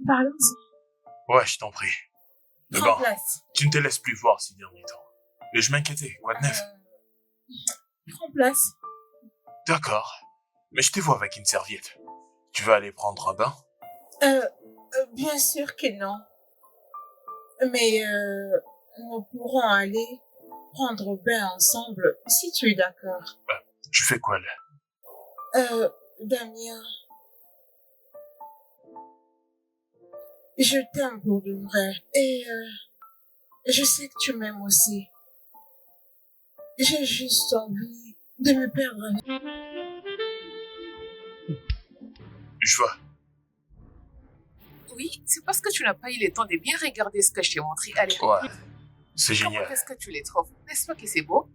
Parlons-y. Ouais, je t'en prie. Mais Prends bon, place. tu ne te laisses plus voir ces derniers temps. Et je m'inquiétais, quoi de neuf? Prends place. D'accord. Mais je te vois avec une serviette. Tu veux aller prendre un bain? Bien sûr que non. Mais nous pourrons aller prendre bain ensemble si tu es d'accord. Tu fais quoi là? Damien, je t'aime pour de vrai. Et je sais que tu m'aimes aussi. J'ai juste envie de me perdre. Je vois. Oui, c'est parce que tu n'as pas eu le temps de bien regarder ce que je t'ai montré. Allez, Ouais. C'est comment génial. est-ce que tu les trouves? N'est-ce pas que c'est beau?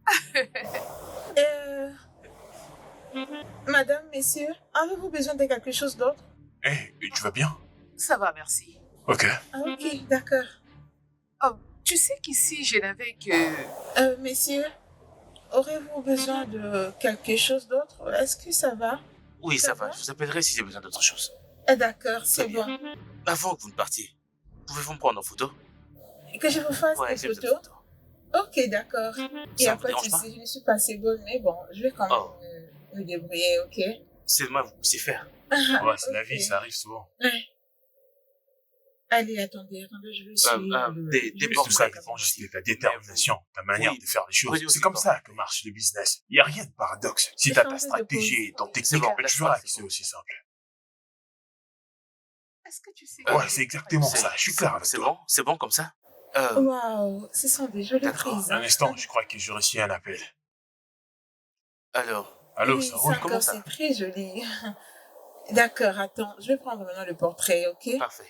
Madame, messieurs, avez-vous besoin de quelque chose d'autre? Eh, tu vas bien? Ça va, merci. Ok. Ah, ok, d'accord. Oh, tu sais qu'ici, je n'avais que... Messieurs, aurez-vous besoin de quelque chose d'autre? Est-ce que ça va? Oui, ça va. Je vous appellerai si j'ai besoin d'autre chose. D'accord, c'est Très bon. Avant que vous ne partiez, pouvez-vous me prendre en photo? Que je vous fasse Ouais, des j'ai besoin de photos? photos. Ok, d'accord. Il n'y Ça a vous pas de dérange pas? souci, je ne suis pas assez bonne, mais bon, je vais quand même Oh. me débrouiller, ok? Seulement, vous puissiez faire. Ouais, c'est la Ok. vie, ça arrive souvent. Ouais. Allez, attendez, je vais suivre des Mais bords tout ça de dépend juste de ta détermination, ta manière Oui, de faire les choses. prenez C'est aussi comme le ça que marche le business. Il n'y a rien de paradoxe. Si t'as ta stratégie et ton technique, bon, tu laisse-moi, verras c'est que c'est bon. aussi simple. Est-ce que tu sais... Ouais, c'est exactement ça. Je suis clair avec C'est toi. bon? C'est bon comme ça? Waouh, ce sont des jolies D'accord. prises. Un instant, je crois que j'ai reçu un appel. Alors, Allô, Oui, ça c'est roule? comment encore, ça? c'est très joli. D'accord, attends, je vais prendre maintenant le portrait, ok? parfait.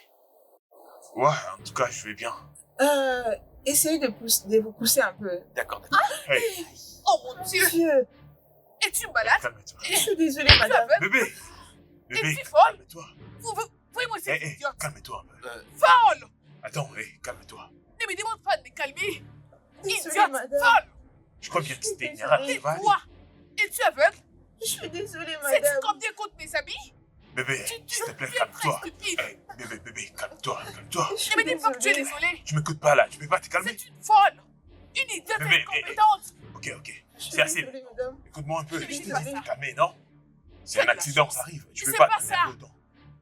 Ouais, en tout cas, je vais bien. Essayez de vous pousser un peu. D'accord, d'accord. Hey, Oh mon Dieu! Dieu, Es-tu malade? calme-toi. je suis désolée, madame. Bébé! Bébé, Es-tu folle? calme-toi. Voyez-moi cette Hé, idiote! calme-toi un peu. Folle! Attends, calme-toi. Ne me demande pas de me calmer! Désolée, Idiote! madame. Folle! Je crois bien que c'était une erreur. Et Ça va aller. toi? Es-tu aveugle? Je suis désolée, Sais-tu madame. combien coûtent mes habits? Bébé, Tu s'il te plaît, es très calme-toi. stupide! Hey, bébé, calme-toi, calme-toi. Je Ne suis me dis pas que tu es désolée. désolé! Tu m'écoutes pas là, tu peux pas te calmer? C'est une folle! Une idiote Bébé, incompétente! Ok. Je suis C'est assez. désolée, madame. Écoute-moi un peu. Je Je dis t'ai pas dit de ça. te calmer, non? C'est un Fais de la accident, chance. ça arrive. Tu C'est peux pas pas te ça. mettre dedans.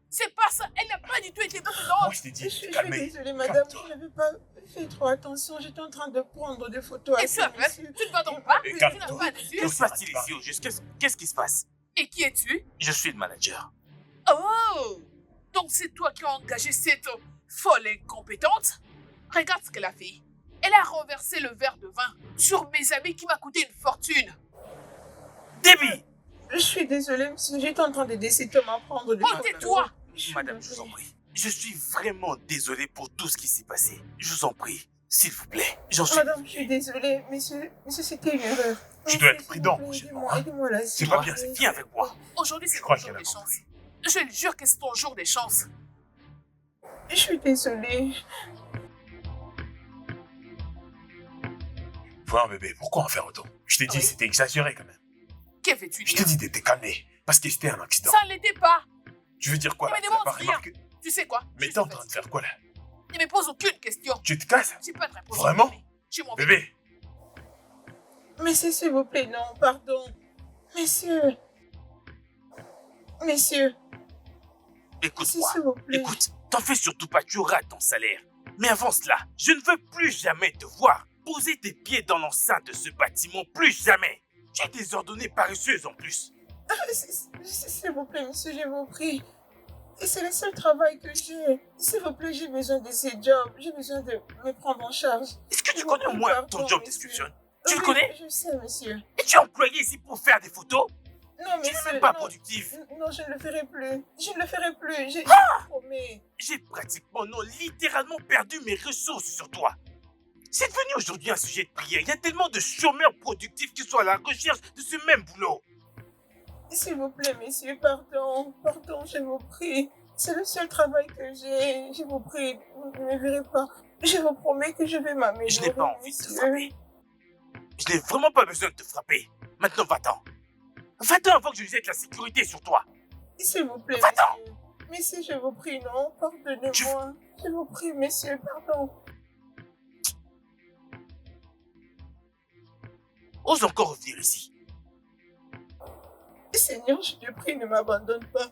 C'est pas ça! Elle n'a pas du tout été Moi, prudente! je t'ai dit Je de suis te calmer. désolée, madame. Calme-toi. Je n'avais pas fait trop attention. J'étais en train de prendre des photos à Et tu ce aveugle? monsieur. Tu ne vois donc pas? Et Tu calme-toi. n'as pas des yeux? Que se passe-t-il ici au juste? Qu'est-ce qui se passe? Et qui es-tu? Je suis le manager. Oh! Donc c'est toi qui as engagé cette folle incompétente? Regarde ce qu'elle a fait. Elle a renversé le verre de vin sur mes amis qui m'a coûté une fortune. Déby! Je suis désolée, monsieur. J'étais en train d'aider cet homme à prendre des Oh, photos. tais-toi! Madame, je vous en prie. Je suis vraiment désolé pour tout ce qui s'est passé. Je vous en prie, s'il vous plaît. J'en suis Madame, je suis désolée. Monsieur, c'était une erreur. Tu dois être S'il vous prudent, plaît, prochainement, aidez-moi, hein. aidez-moi là. C'est pas bien, Viens avec moi. Aujourd'hui, c'est Je ton crois jour qu'elle a de chance. compris. Je le jure que c'est ton jour de chance. Je suis désolée. Voilà, bébé, pourquoi en faire autant? Je t'ai dit, Oui. c'était exagéré quand même. Que veux-tu Je dire? t'ai dit de te calmer. Parce que c'était un accident. Ça ne l'était pas. Tu veux dire quoi Ne là? me Tu n'as demande pas rien. remarqué? Tu sais quoi? Mais Je t'es en suis train de fatiguée. faire quoi là? Ne me pose aucune question. Tu te casses? J'ai pas de réponse. Vraiment? Je m'en vais. Bébé, Monsieur, s'il vous plaît, non, pardon. Monsieur. Monsieur, Écoute-moi. s'il vous plaît. Écoute, t'en fais surtout pas, tu auras ton salaire. Mais avant cela, je ne veux plus jamais te voir poser tes pieds dans l'enceinte de ce bâtiment, plus jamais. Tu es désordonnée paresseuse en plus. S'il vous plaît, monsieur, je vous prie. Et c'est le seul travail que j'ai. S'il vous plaît, j'ai besoin de ces jobs. J'ai besoin de me prendre en charge. Est-ce que tu Je connais au vous moins prie, ton pardon, job monsieur. description? Tu le Oui, connais? Je sais, monsieur. Et tu es employé ici pour faire des photos? Non, Tu monsieur. n'es même pas non, productif. non, je ne le ferai plus. Je ne le ferai plus. Je promets. J'ai pratiquement, non, littéralement perdu mes ressources sur toi. C'est devenu aujourd'hui un sujet de prière. Il y a tellement de chômeurs productifs qui sont à la recherche de ce même boulot. S'il vous plaît, messieurs, pardon. Pardon, je vous prie. C'est le seul travail que j'ai. Je vous prie, vous ne me verrez pas. Je vous promets que je vais m'améliorer. Je n'ai pas envie de te monsieur. frapper. Je n'ai vraiment pas besoin de te frapper. Maintenant, va-t'en. Va-t'en avant que je jette la sécurité sur toi. S'il vous plaît, Va-t'en. monsieur. Messieurs, je vous prie, non, pardonnez-moi. Je vous prie, messieurs, pardon. Ose encore revenir ici. Seigneur, je te prie, ne m'abandonne pas.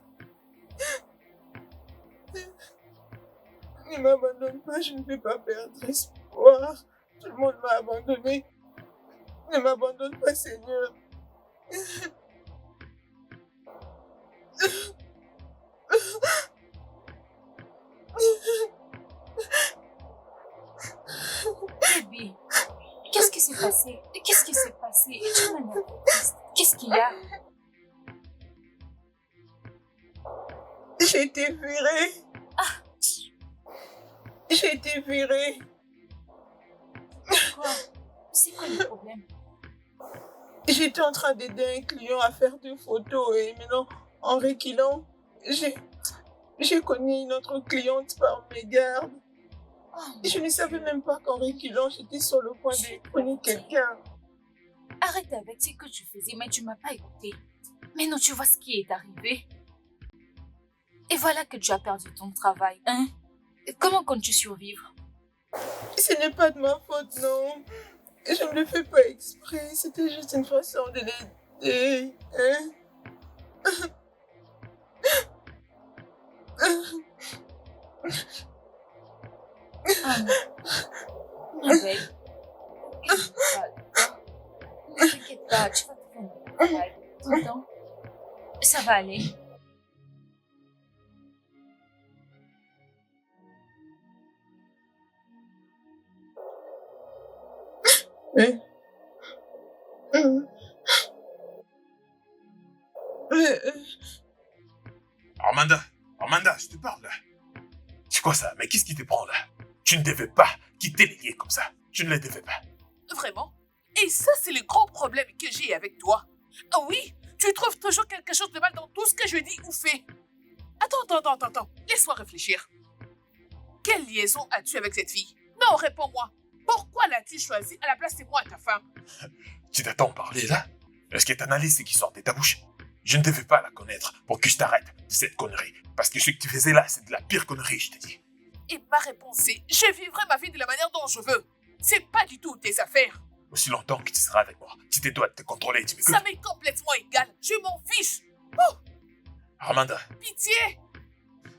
Ne m'abandonne pas, je ne vais pas perdre espoir. Tout le monde m'a abandonné. Ne m'abandonne pas, Seigneur. Bébé, qu'est-ce qui s'est passé? Qu'est-ce qui s'est passé? Tu m'as l'air triste. Qu'est-ce qu'il y a? J'ai été virée. J'ai été virée. Quoi? C'est quoi le problème? J'étais en train d'aider un client à faire des photos et maintenant, en reculant, j'ai connu une autre cliente par mégarde. Oh, Je ne savais même pas qu'en reculant, j'étais sur le point de connaître quelqu'un. arrête avec ce que tu faisais, mais tu m'as pas écouté. Maintenant, tu vois ce qui est arrivé. Et voilà que tu as perdu ton travail, hein? Et comment comptes-tu survivre? Ce n'est pas de ma faute, non. Je ne le fais pas exprès. C'était juste une façon de l'aider. Hein? Ah, ma belle. Ne t'inquiète pas, tu vas te faire ton travail. T'entends? Ça va aller. Hein? Armanda, je te parle là. C'est quoi ça? Mais qu'est-ce qui te prend là? Tu ne devais pas quitter les liens comme ça. Tu ne les devais pas. Vraiment? Et ça, c'est le gros problème que j'ai avec toi. Ah oui, tu trouves toujours quelque chose de mal dans tout ce que je dis ou fais. Attends. Laisse-moi réfléchir. Quelle liaison as-tu avec cette fille? Non, réponds-moi. Pourquoi l'as-tu choisie à la place de moi, ta femme? Tu t'attends parler là? Est-ce que t'analyses ce qui sort de ta bouche? Je ne devais pas la connaître pour que je t'arrête de cette connerie. Parce que ce que tu faisais là, c'est de la pire connerie, je te dis. Et ma réponse est, je vivrai ma vie de la manière dont je veux. C'est pas du tout tes affaires. Aussi longtemps que tu seras avec moi, tu te dois te contrôler, tu m'écoutes? Ça m'est complètement égal. Je m'en fiche. Armanda, Pitié.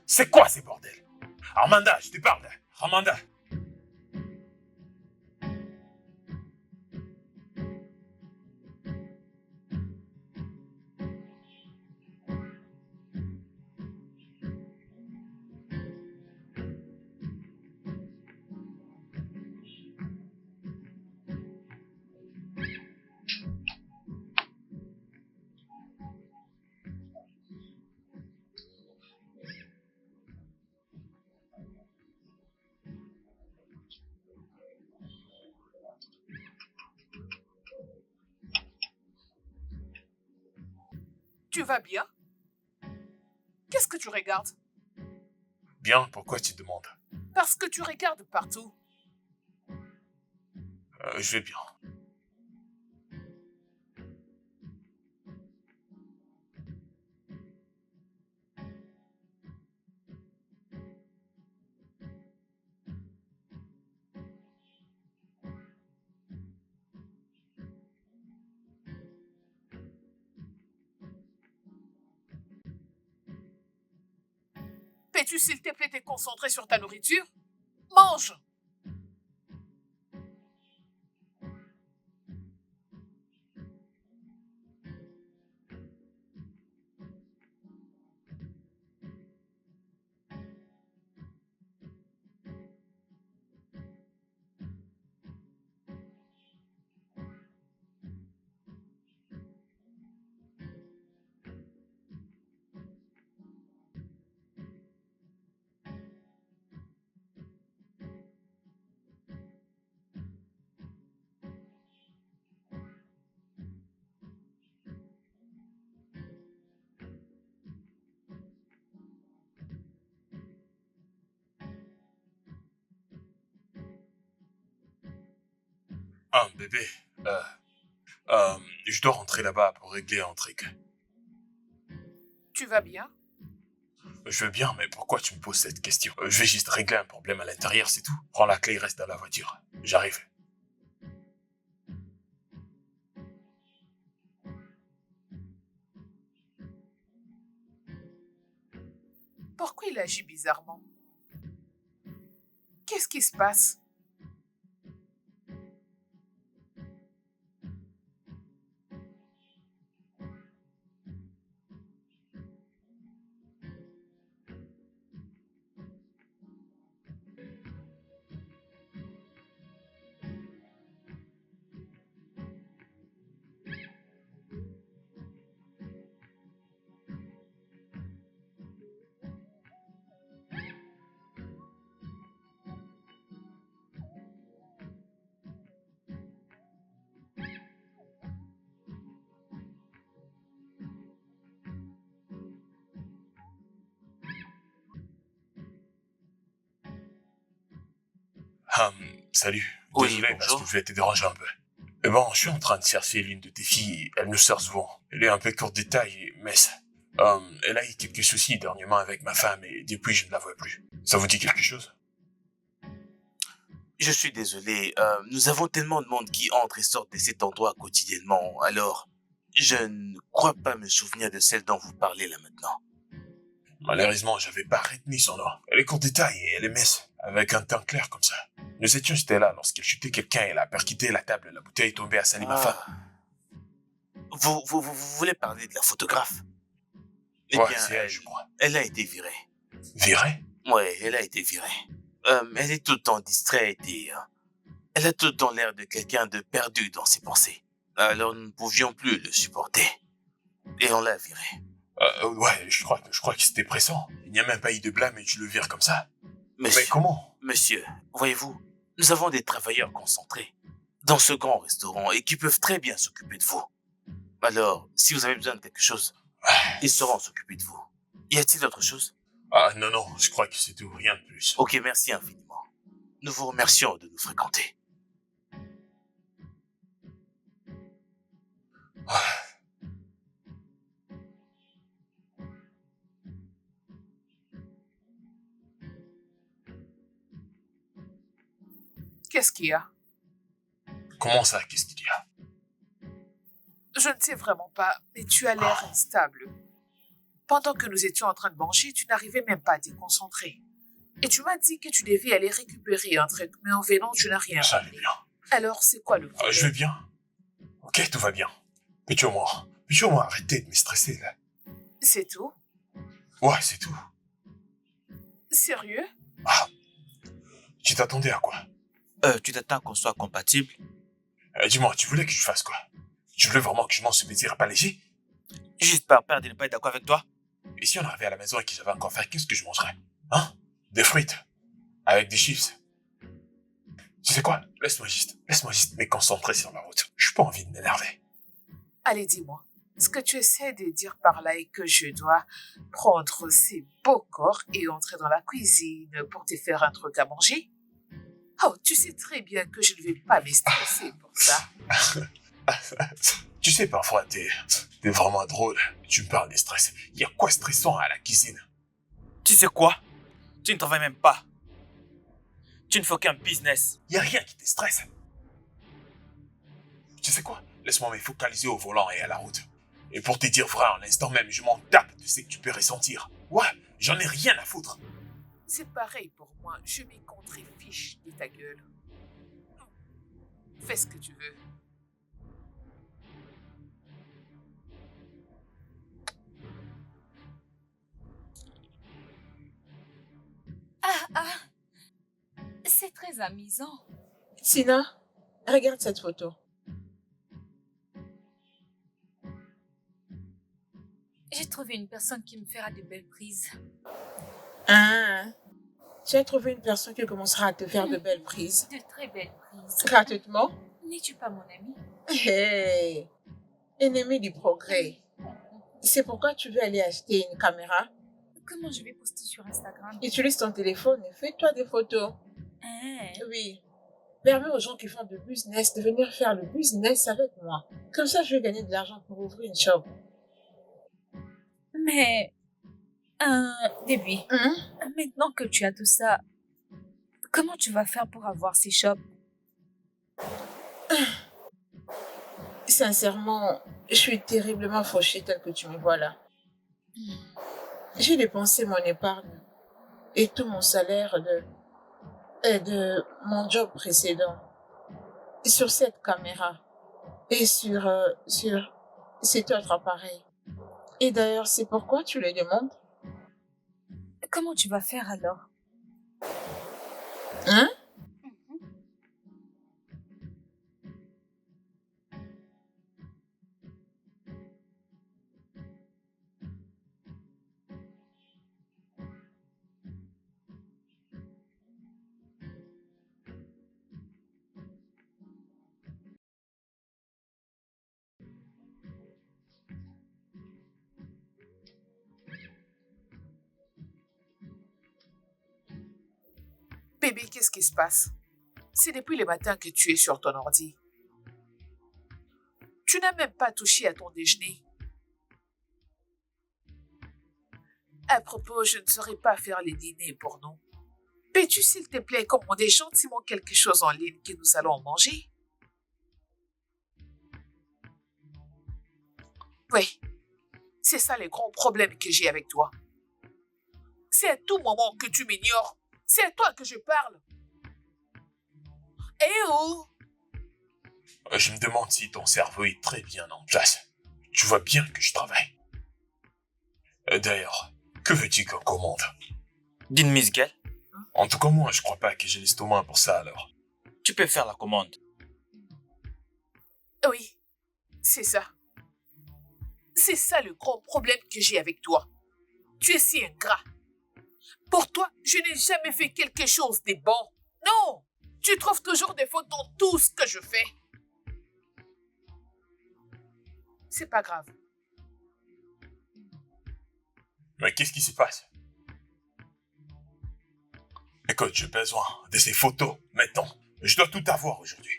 c'est quoi ces bordels? Armanda, je te parle. Armanda. Tu vas bien? Qu'est-ce que tu regardes? Bien, pourquoi tu demandes? Parce que tu regardes partout. Je vais bien. Peux-tu s'il te plaît te concentrer sur ta nourriture? Mange! Ah, bébé, je dois rentrer là-bas pour régler un truc. Tu vas bien? Je veux bien, mais pourquoi tu me poses cette question? Je vais juste régler un problème à l'intérieur, c'est tout. Prends la clé, reste dans la voiture. J'arrive. Pourquoi il agit bizarrement? Qu'est-ce qui se passe? Salut. Oui, Désolé parce bonjour. que je vais te déranger un peu. Eh bon, je suis en train de chercher l'une de tes filles. Elle me sert souvent. Elle est un peu courte de taille, mais elle a eu quelques soucis dernièrement avec ma femme et depuis je ne la vois plus. Ça vous dit quelque chose? Je suis désolé, nous avons tellement de monde qui entre et sort de cet endroit quotidiennement, alors je ne crois pas me souvenir de celle dont vous parlez là maintenant. Malheureusement, j'avais pas retenu son nom. Elle est courte de taille et elle est mince, avec un teint clair comme ça. Nous étions j'étais là lorsqu'elle chutait quelqu'un et elle a percuté la table. La bouteille est tombée à sali ma femme. Vous voulez parler de la photographe? Eh Ouais, bien, c'est elle, je crois. elle a été virée. Virée? Ouais, elle a été virée. Elle est tout le temps distraite et elle a tout le temps l'air de quelqu'un de perdu dans ses pensées. Alors nous ne pouvions plus le supporter. Et on l'a virée. Ouais, je crois que c'était pressant. Il n'y a même pas eu de blâme et tu le vires comme ça. Mais Monsieur, comment? monsieur, voyez-vous, nous avons des travailleurs concentrés dans ce grand restaurant et qui peuvent très bien s'occuper de vous. Alors, si vous avez besoin de quelque chose, ils sauront s'occuper de vous. Y a-t-il autre chose? Ah non, non, je crois que c'est tout, rien de plus. Ok, merci infiniment. Nous vous remercions de nous fréquenter. Qu'est-ce qu'il y a? Comment ça, qu'est-ce qu'il y a? Je ne sais vraiment pas, mais tu as l'air instable. Pendant que nous étions en train de manger, tu n'arrivais même pas à te concentrer. Et tu m'as dit que tu devais aller récupérer un truc, mais en venant, tu n'as rien Ça fait. va bien. Alors, c'est quoi le problème? Je vais bien. Ok, tout va bien. Peux-tu au moins arrêter de me stresser, là? C'est tout? Ouais, c'est tout. Sérieux? Ah, tu t'attendais à quoi? Tu t'attends qu'on soit compatible? Dis-moi, tu voulais que je fasse quoi? Tu voulais vraiment que je mange ce plaisir pas léger? Juste par peur de ne pas être d'accord avec toi? Et si on arrivait à la maison et que j'avais encore faim, qu'est-ce que je mangerais? Hein? Des frites. Avec des chips. Tu sais quoi? Laisse-moi juste me concentrer sur la route. Je n'ai pas envie de m'énerver. Allez, dis-moi. Ce que tu essaies de dire par là est que je dois prendre ces beaux corps et entrer dans la cuisine pour te faire un truc à manger? Oh, tu sais très bien que je ne vais pas me stresser pour ça. Tu sais, parfois, t'es vraiment drôle. Tu me parles de stress. Il y a quoi stressant à la cuisine? Tu sais quoi? Tu ne travailles même pas. Tu ne fais aucun business. Il y a rien qui te stresse. Tu sais quoi? Laisse-moi me focaliser au volant et à la route. Et pour te dire vrai, en l'instant même, je m'en tape de ce que tu peux ressentir. Ouais, j'en ai rien à foutre. C'est pareil pour moi. Je m'y fiche de ta gueule. Fais ce que tu veux. C'est très amusant. Tina, regarde cette photo. J'ai trouvé une personne qui me fera de belles prises. Ah, tu as trouvé une personne qui commencera à te faire de belles prises. De très belles prises. Gratuitement? N'es-tu pas mon ami? Hey, ennemi du progrès. C'est pourquoi tu veux aller acheter une caméra? Comment je vais poster sur Instagram? Utilise ton téléphone et fais-toi des photos. Oui. Permets aux gens qui font du business de venir faire le business avec moi. Comme ça, je vais gagner de l'argent pour ouvrir une shop. Mais Début, Hein? maintenant que tu as tout ça, comment tu vas faire pour avoir ces shops? Sincèrement, je suis terriblement fauchée tel que tu me vois là. J'ai dépensé mon épargne et tout mon salaire de mon job précédent sur cette caméra et sur cet autre appareil. Et d'ailleurs, c'est pourquoi tu le demandes? Comment tu vas faire alors? Hein? Bébé, qu'est-ce qui se passe? C'est depuis le matin que tu es sur ton ordi. Tu n'as même pas touché à ton déjeuner. À propos, je ne saurais pas faire les dîners pour nous. Peux-tu, s'il te plaît, commander gentiment quelque chose en ligne que nous allons manger? Oui, c'est ça le grand problème que j'ai avec toi. C'est à tout moment que tu m'ignores. C'est à toi que je parle. Eh oh! Je me demande si ton cerveau est très bien en place. Tu vois bien que je travaille. D'ailleurs, que veux-tu qu'on commande? D'une Miss Gale, En tout cas, moi, je crois pas que j'ai l'estomac pour ça alors. tu peux faire la commande. Oui, c'est ça. C'est ça le grand problème que j'ai avec toi. Tu es si ingrat. Pour toi, je n'ai jamais fait quelque chose de bon. Non! Tu trouves toujours des fautes dans tout ce que je fais. C'est pas grave. Mais qu'est-ce qui se passe? Écoute, j'ai besoin de ces photos, maintenant. Je dois tout avoir aujourd'hui.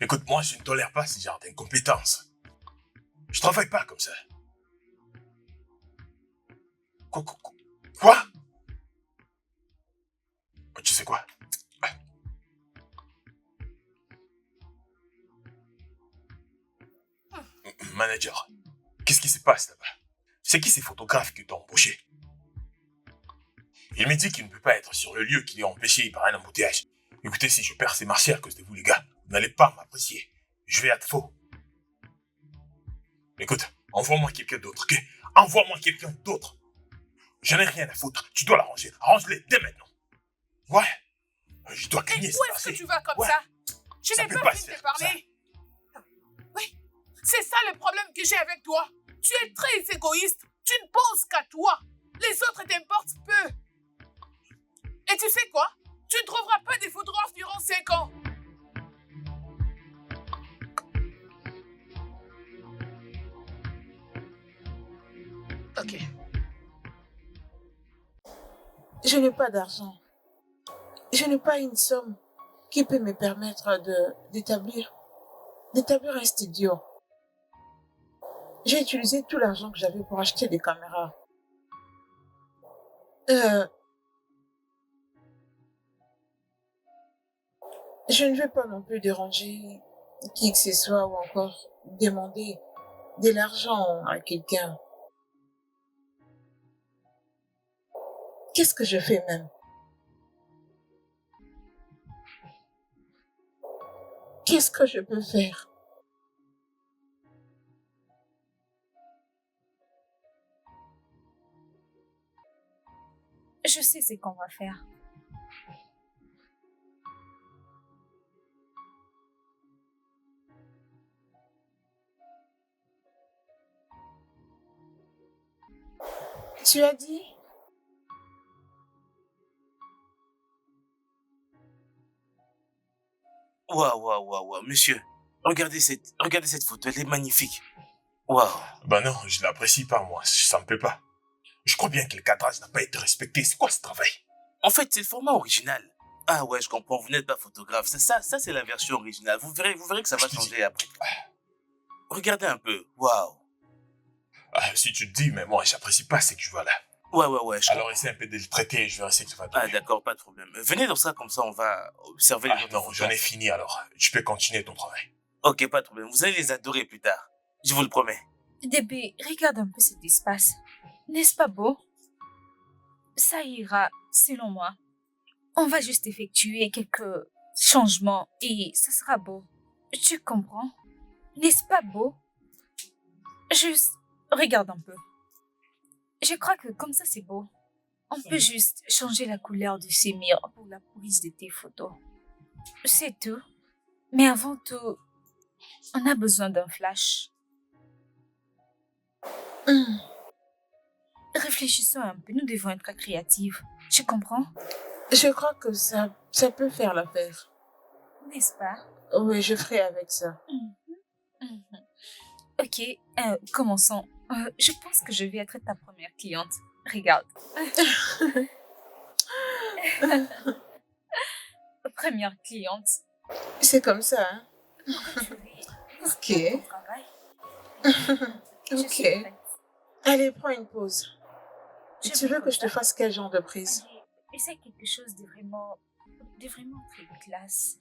Écoute, moi, je ne tolère pas ce genre d'incompétence. Je travaille pas comme ça. Quoi? Tu sais quoi? Manager, qu'est-ce qui se passe là-bas? C'est qui ces photographes qui t'ont embauché? Il me dit qu'il ne peut pas être sur le lieu, qu'il est empêché par un embouteillage. Écoutez, si je perds ces marchés à cause de vous, les gars, vous n'allez pas m'apprécier. Je vais être faux. Écoute, envoie-moi quelqu'un d'autre, ok? Envoie-moi quelqu'un d'autre. J'en ai rien à foutre. Tu dois l'arranger. Arrange-les dès maintenant. Ouais. Je dois Et gagner, où c'est est-ce que passé. tu vas comme Ouais. ça? Je Ça n'ai peut pas pas se fini de faire comme parler. Oui, c'est ça le problème que j'ai avec toi. Tu es très égoïste. Tu ne penses qu'à toi. Les autres t'importent peu. Et tu sais quoi? Tu ne trouveras pas des photographes durant 5 ans. Ok. Je n'ai pas d'argent. Je n'ai pas une somme qui peut me permettre d'établir un studio. J'ai utilisé tout l'argent que j'avais pour acheter des caméras. Je ne vais pas non plus déranger qui que ce soit ou encore demander de l'argent à quelqu'un. Qu'est-ce que je fais même? Qu'est-ce que je peux faire? Je sais ce qu'on va faire. Tu as dit? Waouh, monsieur. Regardez cette photo, elle est magnifique. Waouh. Ben non, je l'apprécie pas, moi. Ça me plaît pas. Je crois bien que le cadrage n'a pas été respecté. C'est quoi ce travail? En fait, c'est le format original. Ah ouais, je comprends, vous n'êtes pas photographe. C'est ça, c'est la version originale. Vous verrez que ça va Je te dis- changer après. Regardez un peu. Waouh. Ah, si tu te dis, mais moi, j'apprécie pas ces que je vois là. Ouais, je Alors, essaie un peu de le traiter et je vais essayer que ça va Ah, bien. d'accord, pas de problème. Venez dans ça, comme ça, on va observer les Ah, autres non, photos. j'en ai fini alors. Tu peux continuer ton travail. Ok, pas de problème. Vous allez les adorer plus tard. Je vous le promets. Débé, regarde un peu cet espace. N'est-ce pas beau? Ça ira, selon moi. On va juste effectuer quelques changements et ça sera beau. Tu comprends? N'est-ce pas beau? Juste, regarde un peu. Je crois que comme ça, c'est beau. On peut juste changer la couleur de ces murs pour la prise de tes photos. C'est tout. Mais avant tout, on a besoin d'un flash. Réfléchissons un peu, nous devons être créatifs. Tu comprends? Je crois que ça peut faire l'affaire. N'est-ce pas? Oui, je ferai avec ça. Mhm. Ok, commençons. Je pense que je vais être ta première cliente. Regarde. Première cliente. C'est comme ça, hein? Ok. Ok. Je Ok. suis prête. Allez, prends une pause. Je Tu veux que je te propose fasse quel genre de prise? Allez, essaie quelque chose de vraiment très classe.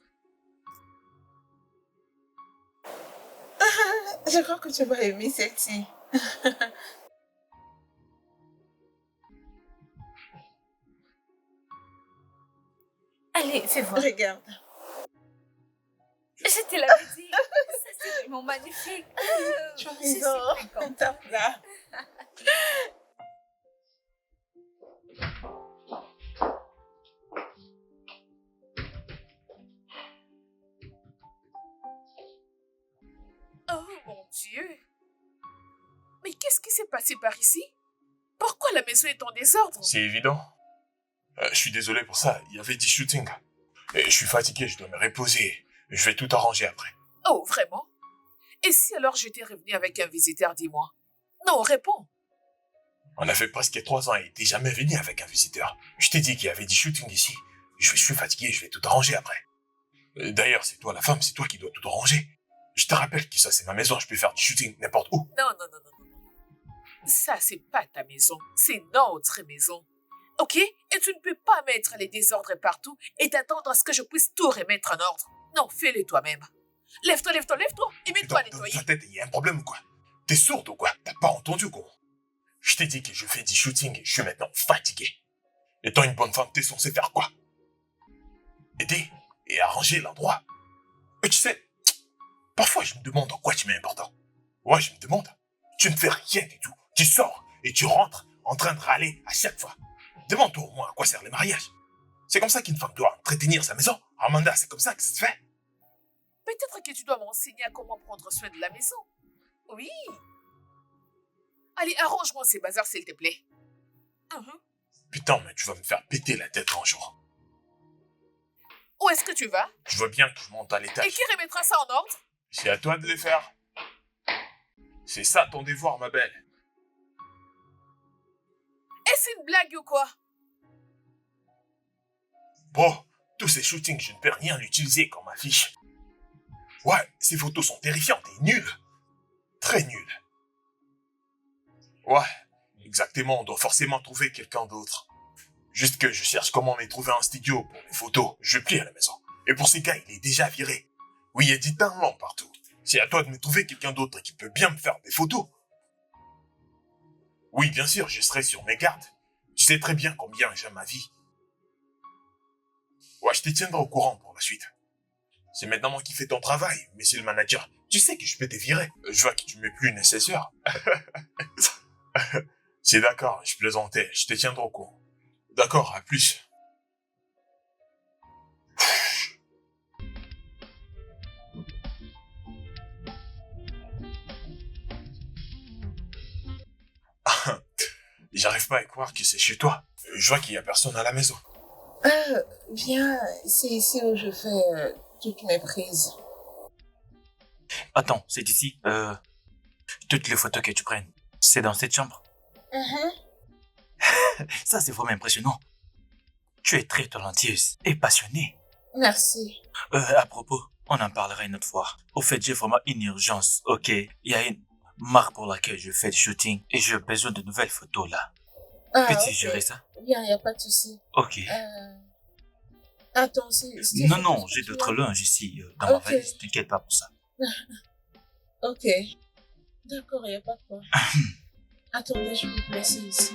Je crois que tu vas aimer celle-ci. Allez, fais voir. Regarde. Je te l'avais dit. Ça, c'est vraiment magnifique. Tu as Je suis raison. très contente. Tape là. Oh mon Dieu. Mais qu'est-ce qui s'est passé par ici? Pourquoi la maison est en désordre? C'est évident. Je suis désolé pour ça. Il y avait 10 shootings. Et je suis fatigué, je dois me reposer. Je vais tout arranger après. Oh, vraiment? Et si alors j'étais revenu avec un visiteur, dis-moi? Non, réponds. On a fait presque 3 ans et t'es jamais venu avec un visiteur. Je t'ai dit qu'il y avait 10 shootings ici. Je suis fatigué, je vais tout arranger après. D'ailleurs, c'est toi la femme, c'est toi qui dois tout arranger. Je te rappelle que ça c'est ma maison, je peux faire du shooting n'importe où. Non. Ça, c'est pas ta maison. C'est notre maison. Ok? Et tu ne peux pas mettre les désordres partout et t'attendre à ce que je puisse tout remettre en ordre. Non, fais-le toi-même. Lève-toi et mets-toi à Dans nettoyer. ta tête, il y a un problème ou quoi? T'es sourde ou quoi? T'as pas entendu quoi? Je t'ai dit que je fais du shooting et je suis maintenant fatigué. Étant une bonne femme, t'es censé faire quoi? Aider et arranger l'endroit. Et tu sais, parfois je me demande en quoi tu m'es important. Ouais, je me demande. Tu ne fais rien du tout. Tu sors et tu rentres en train de râler à chaque fois. Demande-toi au moins à quoi sert le mariage. C'est comme ça qu'une femme doit entretenir sa maison. Amanda, c'est comme ça que ça se fait. Peut-être que tu dois m'enseigner à comment prendre soin de la maison. Oui. Allez, arrange-moi ces bazars, s'il te plaît. Putain, mais tu vas me faire péter la tête un jour. Où est-ce que tu vas? Je veux bien que je monte à Et l'étage. qui remettra ça en ordre? C'est à toi de les faire. C'est ça ton devoir, ma belle. Est-ce une blague ou quoi? Bon, tous ces shootings, je ne peux rien utiliser comme affiche. Ouais, ces photos sont terrifiantes et nulles. Très nulles. Ouais, exactement, on doit forcément trouver quelqu'un d'autre. Juste que je cherche comment me trouver un studio pour les photos. Je plie à la maison. Et pour ces gars, il est déjà viré. Oui, il y a du talent partout. C'est à toi de me trouver quelqu'un d'autre qui peut bien me faire des photos. Oui, bien sûr, je serai sur mes gardes. Tu sais très bien combien j'aime ma vie. Ouais, je te tiendrai au courant pour la suite. C'est maintenant moi qui fais ton travail, monsieur le manager. Tu sais que je peux te virer. Je vois que tu m'es plus nécessaire. C'est d'accord, je plaisantais. Je te tiendrai au courant. D'accord, à plus. J'arrive pas à croire que c'est chez toi. Je vois qu'il y a personne à la maison. Viens, c'est ici où je fais toutes mes prises. Attends, c'est ici. Toutes les photos que tu prennes, c'est dans cette chambre. Ça, c'est vraiment impressionnant. Tu es très talentueuse et passionnée. Merci. À propos, on en parlera une autre fois. Au fait, j'ai vraiment une urgence, ok? Il y a une marque pour laquelle je fais du shooting et j'ai besoin de nouvelles photos là. Ah, Peux-tu ok. gérer ça? Bien, il n'y a pas de souci. Ok. Attends, c'est Non, tout non, ce que j'ai tu d'autres as? linges ici dans ma Ok. valise. T'inquiète pas pour ça. Ok. D'accord, il n'y a pas de quoi. Attendez, je vais me placer ici.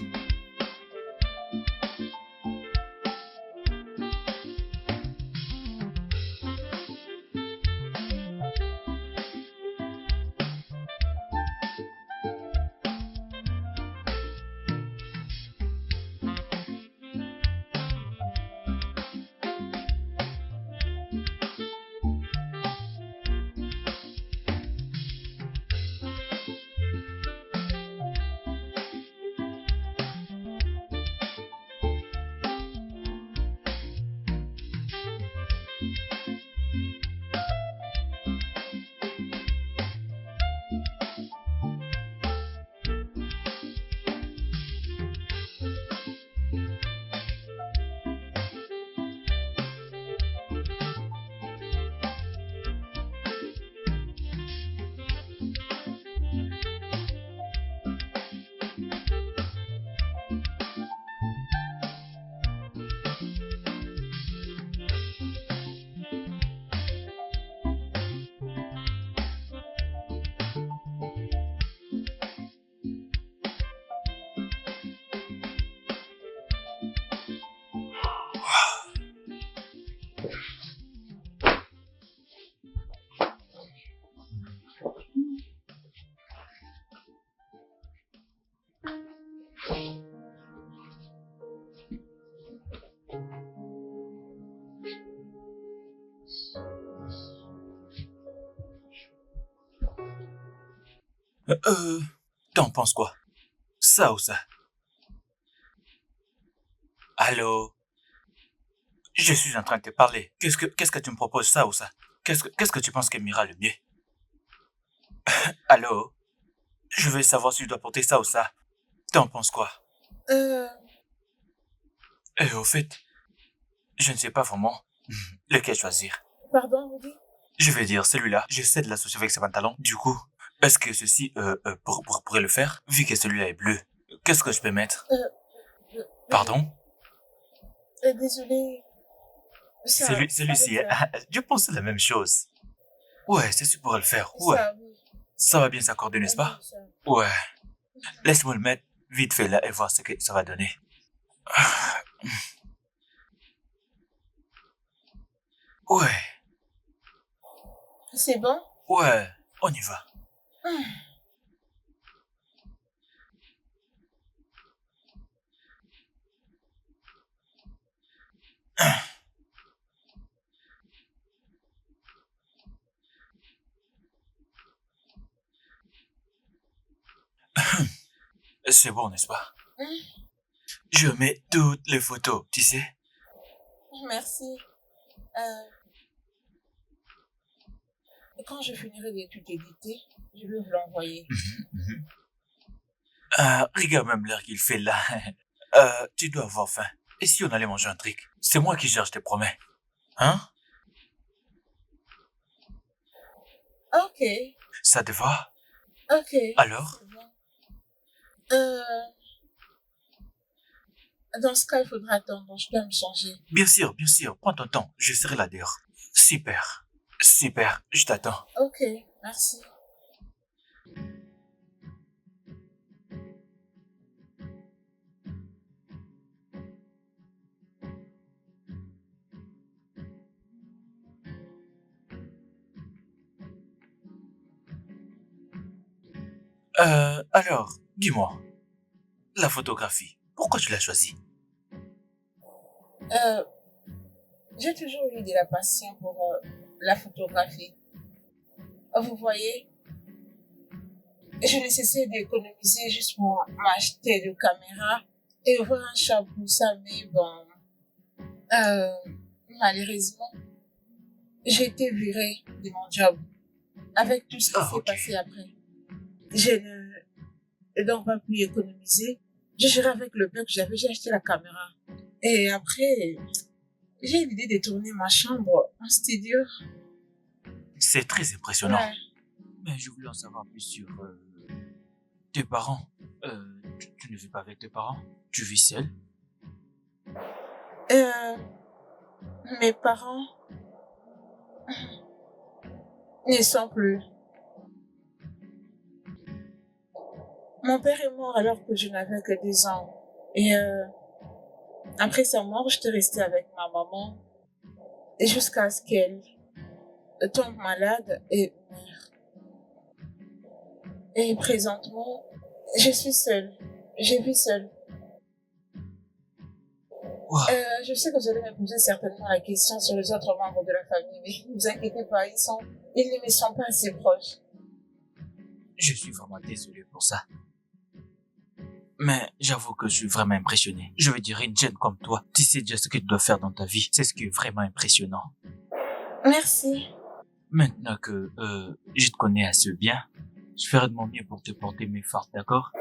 T'en penses quoi? Ça ou ça? Allô? Je suis en train de te parler. Qu'est-ce que tu me proposes, ça ou ça? Qu'est-ce que tu penses qui m'ira le mieux? Allô? Je veux savoir si je dois porter ça ou ça. T'en penses quoi? Et au fait, je ne sais pas vraiment lequel choisir. Pardon, vous dites? Je vais dire celui-là. J'essaie de l'associer avec ses pantalons. Du coup, est-ce que ceci pourrait le faire? Vu que celui-là est bleu, qu'est-ce que je peux mettre? Pardon? Désolé. Ça, Celui-ci, avec hein? Je pensais la même chose. Ouais, ceci pourrait le faire. Ouais. ça, oui. Ça va bien s'accorder, n'est-ce pas? Oui, ça. Ouais. Laisse-moi le mettre vite fait là et voir ce que ça va donner. Ouais, C'est bon? ouais, on y va. C'est bon, n'est-ce pas? Je mets toutes les photos, tu sais? Merci. Quand je finirai de tout éditer, je vais vous l'envoyer. Regarde même l'heure qu'il fait là. Tu dois avoir faim. Et si on allait manger un truc? C'est moi qui gère, je te promets. Hein? Ok, Ça te va? ok. Alors? C'est bon. Dans ce cas, il faudra attendre. Je dois me changer. Bien sûr, prends ton temps. Je serai là dehors. Super, super, je t'attends. Ok, merci. Alors, dis-moi, la photographie, pourquoi tu l'as choisie? J'ai toujours eu de la passion pour la photographie. Vous voyez, je ne cessais d'économiser juste pour m'acheter de caméra et ouvrir un shop pour ça, mais bon, malheureusement, j'ai été virée de mon job avec tout ce qui s'est Ok. passé après. Je n'ai donc pas pu économiser. Je gérais avec le peu que j'avais, j'ai acheté la caméra. Et après, j'ai eu l'idée de tourner ma chambre en studio. C'est très impressionnant. Ouais. Mais je voulais en savoir plus sur Tes parents, tu ne vis pas avec tes parents? Tu vis seul? Euh, Mes parents n'y sont plus. Mon père est mort alors que je n'avais que 10 ans. Et après sa mort, j'étais restée avec ma maman jusqu'à ce qu'elle tombe malade et meure. Et présentement, je suis seule. Je vis seule. Wow. Je sais que vous allez me poser certainement la question sur les autres membres de la famille, mais ne vous inquiétez pas, ils ne me sont pas assez proches. Je suis vraiment désolé pour ça. Mais j'avoue que je suis vraiment impressionné. Je veux dire, une jeune comme toi, tu sais déjà ce que tu dois faire dans ta vie. C'est ce qui est vraiment impressionnant. Merci. Maintenant que je te connais assez bien, je ferai de mon mieux pour te porter mes forces, d'accord?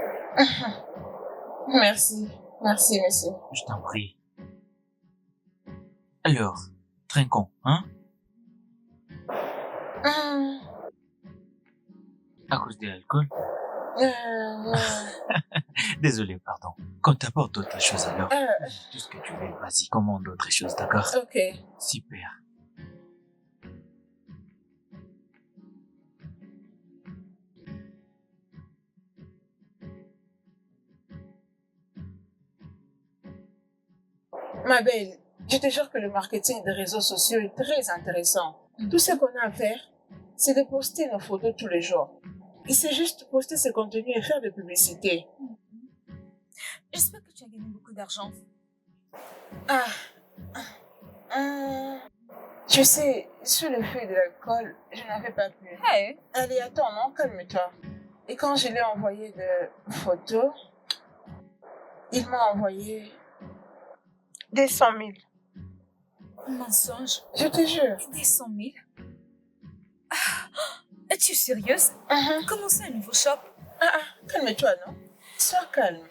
Merci. Merci, monsieur. Je t'en prie. Alors, trinquons, hein? Hum, À cause de l'alcool? euh, Désolé, pardon. Quand t'apportes d'autres choses alors, euh, tout ce que tu veux, vas-y, commande d'autres choses, d'accord? ok. Super. Ma belle, je te jure que le marketing des réseaux sociaux est très intéressant. Tout ce qu'on a à faire, c'est de poster nos photos tous les jours. Et c'est juste poster ce contenu et faire de publicité. J'espère que tu as gagné beaucoup d'argent. Ah, tu sais, sous le feu de l'alcool, je n'avais pas pu. Hey, Allez, attends, non, calme-toi. Et quand je lui ai envoyé des photos, il m'a envoyé des 100 000. mensonge. Je te jure. Des 100 000. Ah, es-tu sérieuse? Comment ça, un nouveau shop? Calme-toi, non? Sois calme.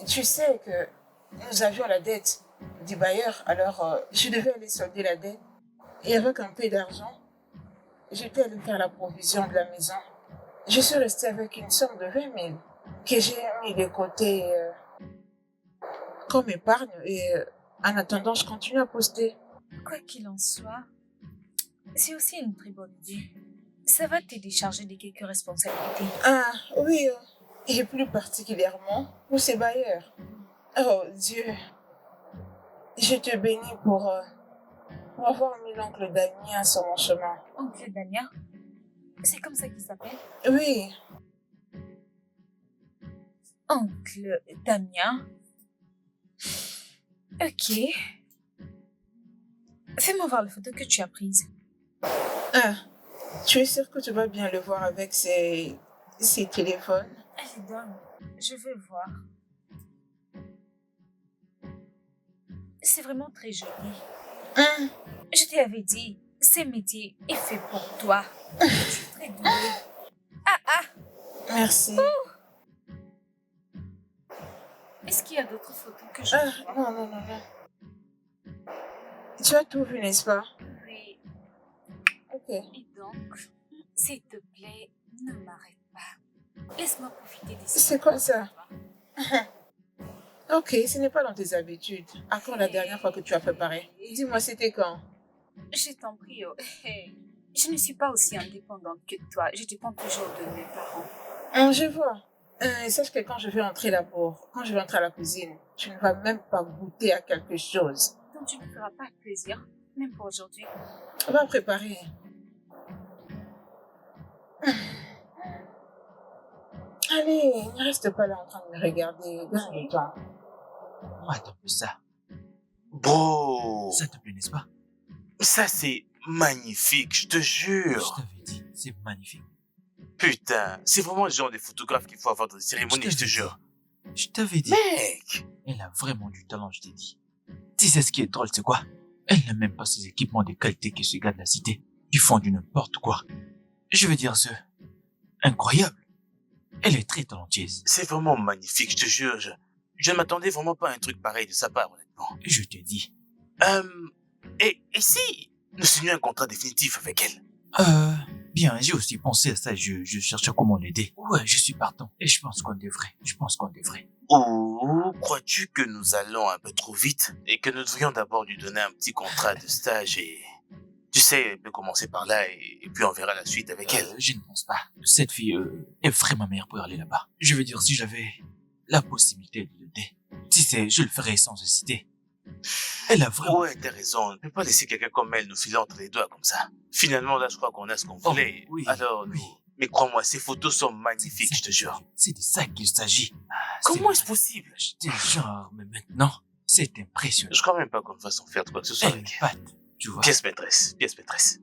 Tu sais que nous avions la dette du bailleur, alors je devais aller solder la dette. Et avec un peu d'argent, j'étais allée faire la provision de la maison. Je suis restée avec une somme de 20 000 que j'ai mis de côté comme épargne et en attendant, je continue à poster. Quoi qu'il en soit, c'est aussi une très bonne idée. Ça va te décharger de quelques responsabilités. Ah oui, et plus particulièrement pour ces bailleurs. Oh Dieu, je te bénis pour avoir mis l'oncle Damien sur mon chemin. Oncle Damien, c'est comme ça qu'il s'appelle? Oui, Oncle Damien. Ok. Fais-moi voir la photo que tu as prise. ah, tu es sûr que tu vas bien le voir avec ces téléphones? Allez, donne. Je veux voir. C'est vraiment très joli. Hum, Je t'avais dit, ce métier est fait pour toi. Tu es très douée. Merci. Est-ce qu'il y a d'autres photos que je Ah, peux voir? non. Tu as tout vu, n'est-ce pas? Oui. Ok. Et donc, s'il te plaît, ne m'arrête pas. Laisse-moi profiter des C'est quoi ça? Ok, ce n'est pas dans tes habitudes. À quand la dernière fois que tu as préparé? Dis-moi, c'était quand? Je t'en prie, oh. Je ne suis pas aussi indépendante que toi. Je dépends toujours de mes parents. Je vois. Sache que quand je vais entrer quand je vais entrer à la cuisine, tu ne vas même pas goûter à quelque chose. Donc tu ne me feras pas plaisir, même pour aujourd'hui. On va préparer. Allez, ne reste pas là en train de me regarder. Donne le temps. Attends un peu ça. Bro, Ça te plaît, n'est-ce pas? ça c'est magnifique, je te Je jure. t'avais dit, c'est magnifique. Putain, c'est vraiment le genre de photographe qu'il faut avoir dans les cérémonies, je te t'avais jure. dit. Je t'avais dit. Mec, Elle a vraiment du talent, je t'ai dit. Tu sais ce qui est drôle, c'est quoi? Elle n'a même pas ces équipements de qualité que ce gars de la cité. Ils font du n'importe quoi. Je veux dire incroyable. Elle est très talentueuse. c'est vraiment magnifique, je te jure. Je ne m'attendais vraiment pas à un truc pareil de sa part, honnêtement. Je te dis. Et si nous signions un contrat définitif avec elle? Bien, j'ai aussi pensé à ça, je cherchais comment l'aider. Ouais, je suis partant. Et je pense qu'on devrait. Ou crois-tu que nous allons un peu trop vite et que nous devrions d'abord lui donner un petit contrat de stage et... Tu sais, elle peut commencer par là et puis on verra la suite avec elle. Je ne pense pas. Cette fille est vraiment meilleure pour aller là-bas. Je veux dire, si j'avais la possibilité de l'aider, si c'est, je le ferais sans hésiter. Elle a vraiment... Ouais, t'as raison. On ne peut pas laisser quelqu'un comme elle nous filer entre les doigts comme ça. Finalement, là, je crois qu'on a ce qu'on voulait. oui, Alors, oui. Mais crois-moi, ces photos sont magnifiques, je te jure. C'est de ça qu'il s'agit. Comment est-ce possible? J'étais genre, mais maintenant, c'est impressionnant. Je crois même pas qu'on fasse en faire de quoi que ce soit. Elle est patte, tu vois. Pièce maîtresse, pièce maîtresse.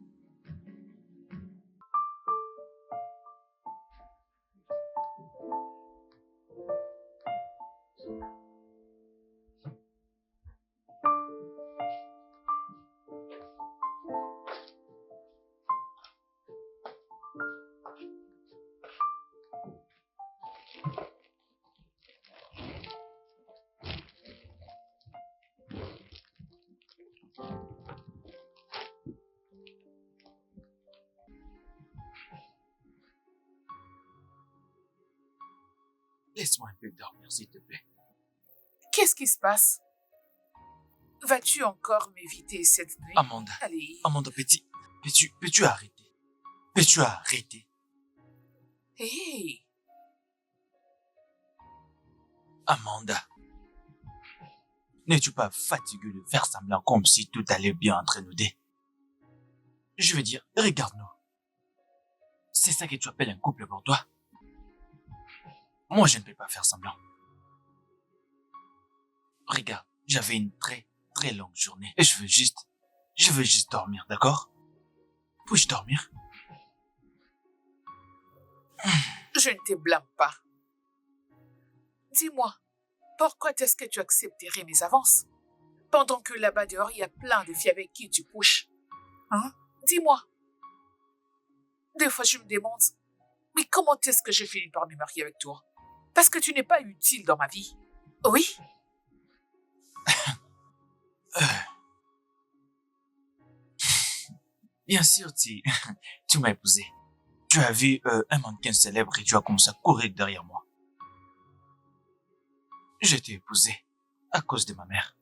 Laisse-moi un peu dormir, s'il te plaît. Qu'est-ce qui se passe? Vas-tu encore m'éviter cette nuit? Amanda, Allez. Amanda, peux-tu arrêter? Peux-tu arrêter? Hey, Amanda, n'es-tu pas fatigué de faire semblant comme si tout allait bien entre nous deux? Je veux dire, regarde-nous. C'est ça que tu appelles un couple pour toi? Moi, je ne peux pas faire semblant. Regarde, j'avais une très, très longue journée et je veux juste dormir, d'accord? Puis-je dormir? je ne te blâme pas. Dis-moi, pourquoi est-ce que tu accepterais mes avances? Pendant que là-bas dehors, il y a plein de filles avec qui tu couches. Hein? Dis-moi. Des fois, je me demande, mais comment est-ce que j'ai fini par me marier avec toi? Parce que tu n'es pas utile dans ma vie. Oui? Bien sûr, tu m'as épousé. Tu as vu un mannequin célèbre et tu as commencé à courir derrière moi. Je t'ai épousé à cause de ma mère.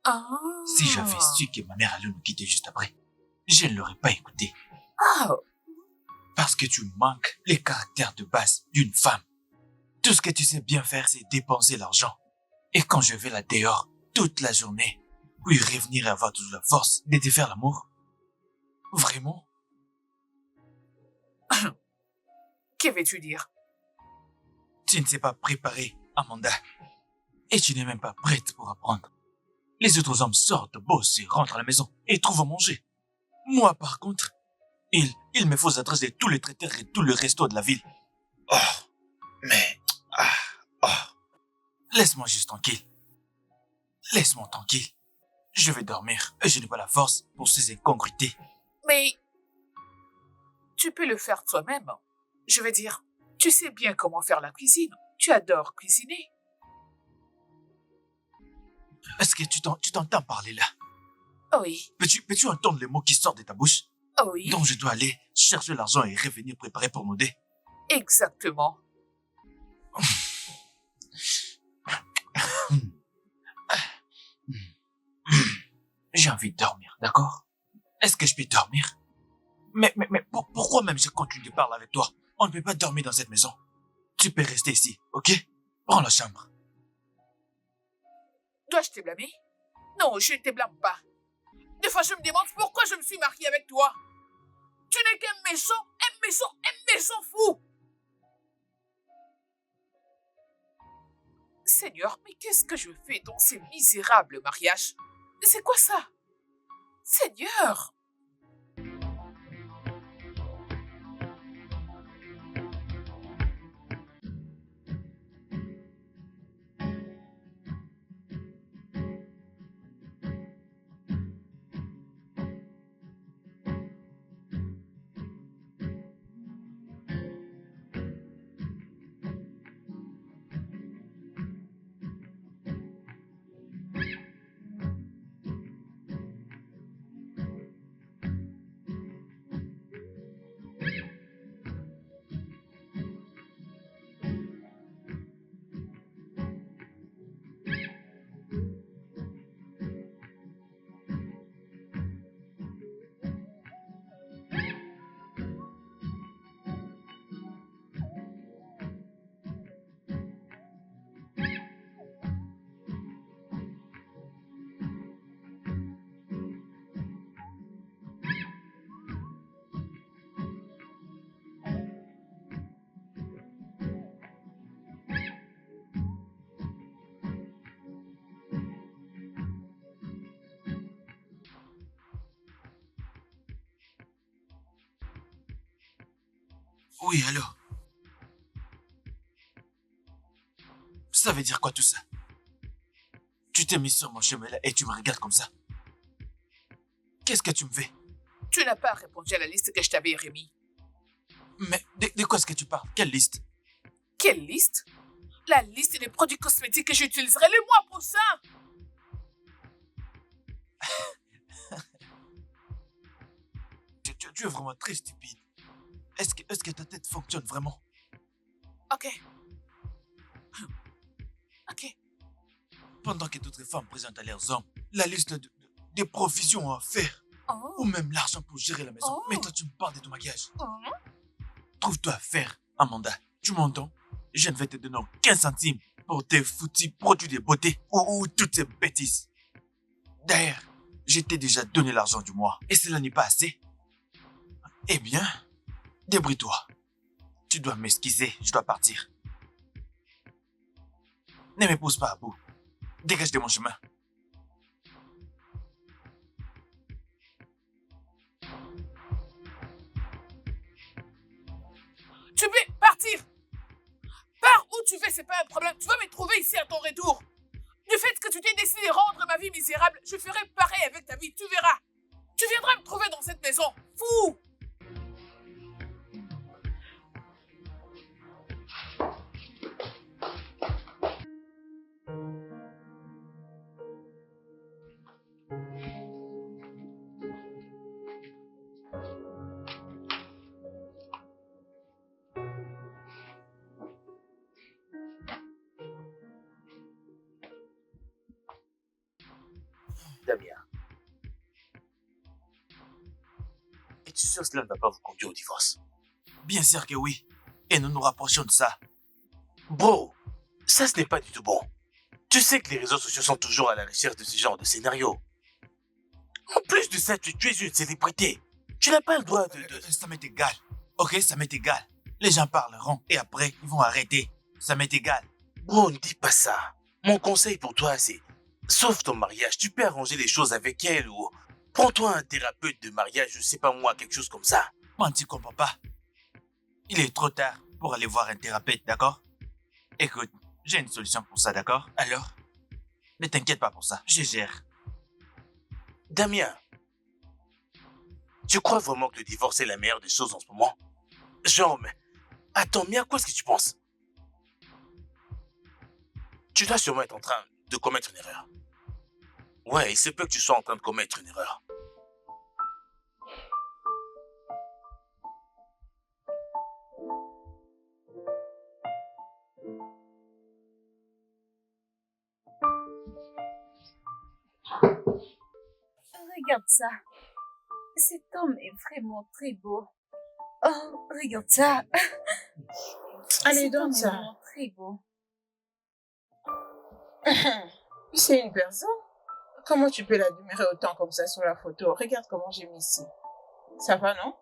Ah. Si j'avais su que ma mère allait nous quitter juste après, je ne l'aurais pas écouté. Ah. Parce que tu manques les caractères de base d'une femme. Tout ce que tu sais bien faire, c'est dépenser l'argent. Et quand je vais là dehors toute la journée, puis revenir et avoir toujours la force de te faire l'amour. Vraiment? Que veux-tu dire? Tu ne sais pas préparer, Amanda. Et tu n'es même pas prête pour apprendre. Les autres hommes sortent, bossent et rentrent à la maison et trouvent à manger. Moi, par contre, il me faut l'adresse de tous les traiteurs et tous les restos de la ville. Oh, mais... Laisse-moi juste tranquille. Laisse-moi tranquille. Je vais dormir et je n'ai pas la force pour ces incongruités. Mais tu peux le faire toi-même. Je veux dire, tu sais bien comment faire la cuisine. Tu adores cuisiner. Est-ce que tu t'entends parler là? Oui. Peux-tu entendre les mots qui sortent de ta bouche? Oui. Donc je dois aller chercher l'argent et revenir préparer pour nous deux. Exactement. J'ai envie de dormir, d'accord? Est-ce que je peux dormir? Mais pourquoi même je continue de parler avec toi? On ne peut pas dormir dans cette maison. Tu peux rester ici, ok? Prends la chambre. Dois-je te blâmer? Non, je ne te blâme pas. Des fois, je me demande pourquoi je me suis mariée avec toi. Tu n'es qu'un méchant fou. Seigneur, mais qu'est-ce que je fais dans ces misérables mariages? C'est quoi ça? Seigneur! Oui, allô? Ça veut dire quoi tout ça? Tu t'es mis sur mon chemin là et tu me regardes comme ça. Qu'est-ce que tu me fais? Tu n'as pas répondu à la liste que je t'avais remise. Mais de quoi est-ce que tu parles? Quelle liste? Quelle liste? La liste des produits cosmétiques que j'utiliserai le mois prochain. Tu es vraiment très stupide. Est-ce que ta tête fonctionne vraiment? Ok. Ok. Pendant que d'autres femmes présentent à leurs hommes la liste des provisions à faire, ou Oh. même l'argent pour gérer la maison. Oh. Mais toi, tu me parles de ton maquillage. Oh. Trouve-toi à faire, Amanda. Tu m'entends? Je ne vais te donner aucun centime pour tes foutus produits de beauté ou toutes ces bêtises. D'ailleurs, je t'ai déjà donné l'argent du mois et cela n'est pas assez. Eh bien, débrouille-toi. Tu dois m'esquiser, je dois partir. Ne me pousse pas à bout. Dégage de mon chemin. Tu peux partir. Pars où tu veux, c'est pas un problème. Tu vas me trouver ici à ton retour. Du fait que tu t'es décidé de rendre ma vie misérable, je ferai pareil avec ta vie, tu verras. Tu viendras me trouver dans cette maison. Fou. Damien, es-tu sûr que cela ne va pas vous conduire au divorce? Bien sûr que oui. Et nous nous rapprochons de ça. Bro, ça ce n'est pas du tout bon. Tu sais que les réseaux sociaux sont toujours à la recherche de ce genre de scénario. En plus de ça, tu es une célébrité. Tu n'as pas le droit de... Ça m'est égal. Ok, ça m'est égal. Les gens parleront et après, ils vont arrêter. Ça m'est égal. Bro, ne dis pas ça. Mon conseil pour toi, c'est... Sauf ton mariage, tu peux arranger les choses avec elle ou... Prends-toi un thérapeute de mariage, je sais pas moi, quelque chose comme ça. Moi, tu comprends pas. Il est trop tard pour aller voir un thérapeute, d'accord? Écoute, j'ai une solution pour ça, d'accord? Alors, ne t'inquiète pas pour ça, je gère. Damien, tu crois vraiment que le divorce est la meilleure des choses en ce moment? Genre, mais... Attends, mais à quoi est-ce que tu penses? Tu dois sûrement être en train de commettre une erreur. Ouais, il se peut que tu sois en train de commettre une erreur. Regarde ça. Cet homme est vraiment très beau. Oh, regarde ça. Allez, Cet homme donne est ça. vraiment très beau. C'est une personne. Comment tu peux l'admirer autant comme ça sur la photo? Regarde comment j'ai mis ici. Ça va, non?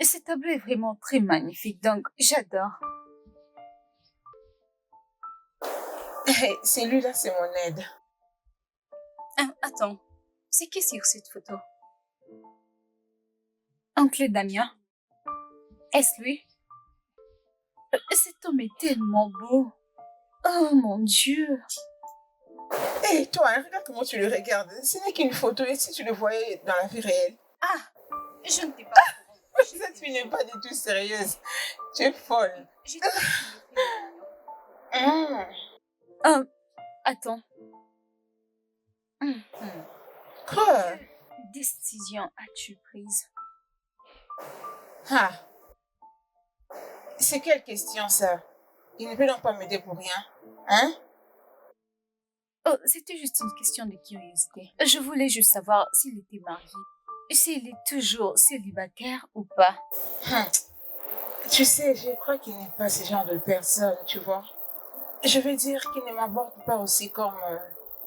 Ce tableau est vraiment très magnifique, donc j'adore. Celui-là, c'est mon aide. Attends, c'est qui sur cette photo? Oncle Damien? Est-ce lui? Cet homme est tellement beau. Oh mon Dieu. Hé, toi, hein, regarde comment tu le regardes. Ce n'est qu'une photo. Et si tu le voyais dans la vie réelle? Ah, je ne t'ai pas. Cette fille n'est pas du tout sérieuse. Tu es folle. J'ai trouvé qu'il était mignon. Hum. Attends. Quoi? Quelle décision as-tu prise? Ah. C'est quelle question, ça? Il ne peut donc pas m'aider pour rien. Hein? Oh, c'était juste une question de curiosité. Je voulais juste savoir s'il était marié. S'il est toujours célibataire ou pas. Hum. Tu sais, je crois qu'il n'est pas ce genre de personne, tu vois. Je veux dire qu'il ne m'aborde pas aussi comme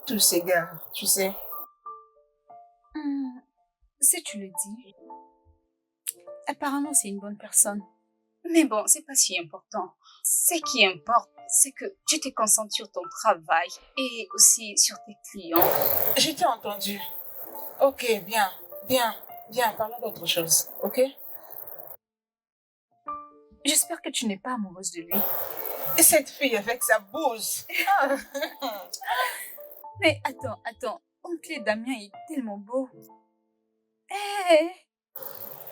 tous ces gars, tu sais. Si tu le dis. Apparemment, c'est une bonne personne. Mais bon, c'est pas si important. Ce qui importe, c'est que tu te concentres sur ton travail et aussi sur tes clients. Je t'ai entendu. Ok, bien, parlons d'autre chose, ok? J'espère que tu n'es pas amoureuse de lui. Et cette fille avec sa bouche. Mais attends. Oncle Damien est tellement beau. Hé!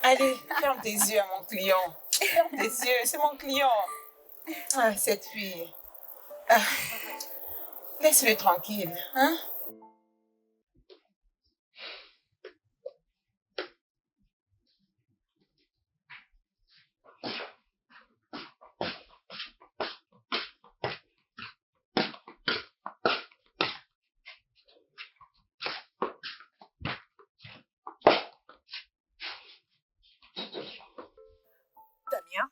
Allez, ferme tes yeux à mon client. Ferme tes yeux, c'est mon client. Ah, cette fille. Ah, laisse-le tranquille, hein? Damien?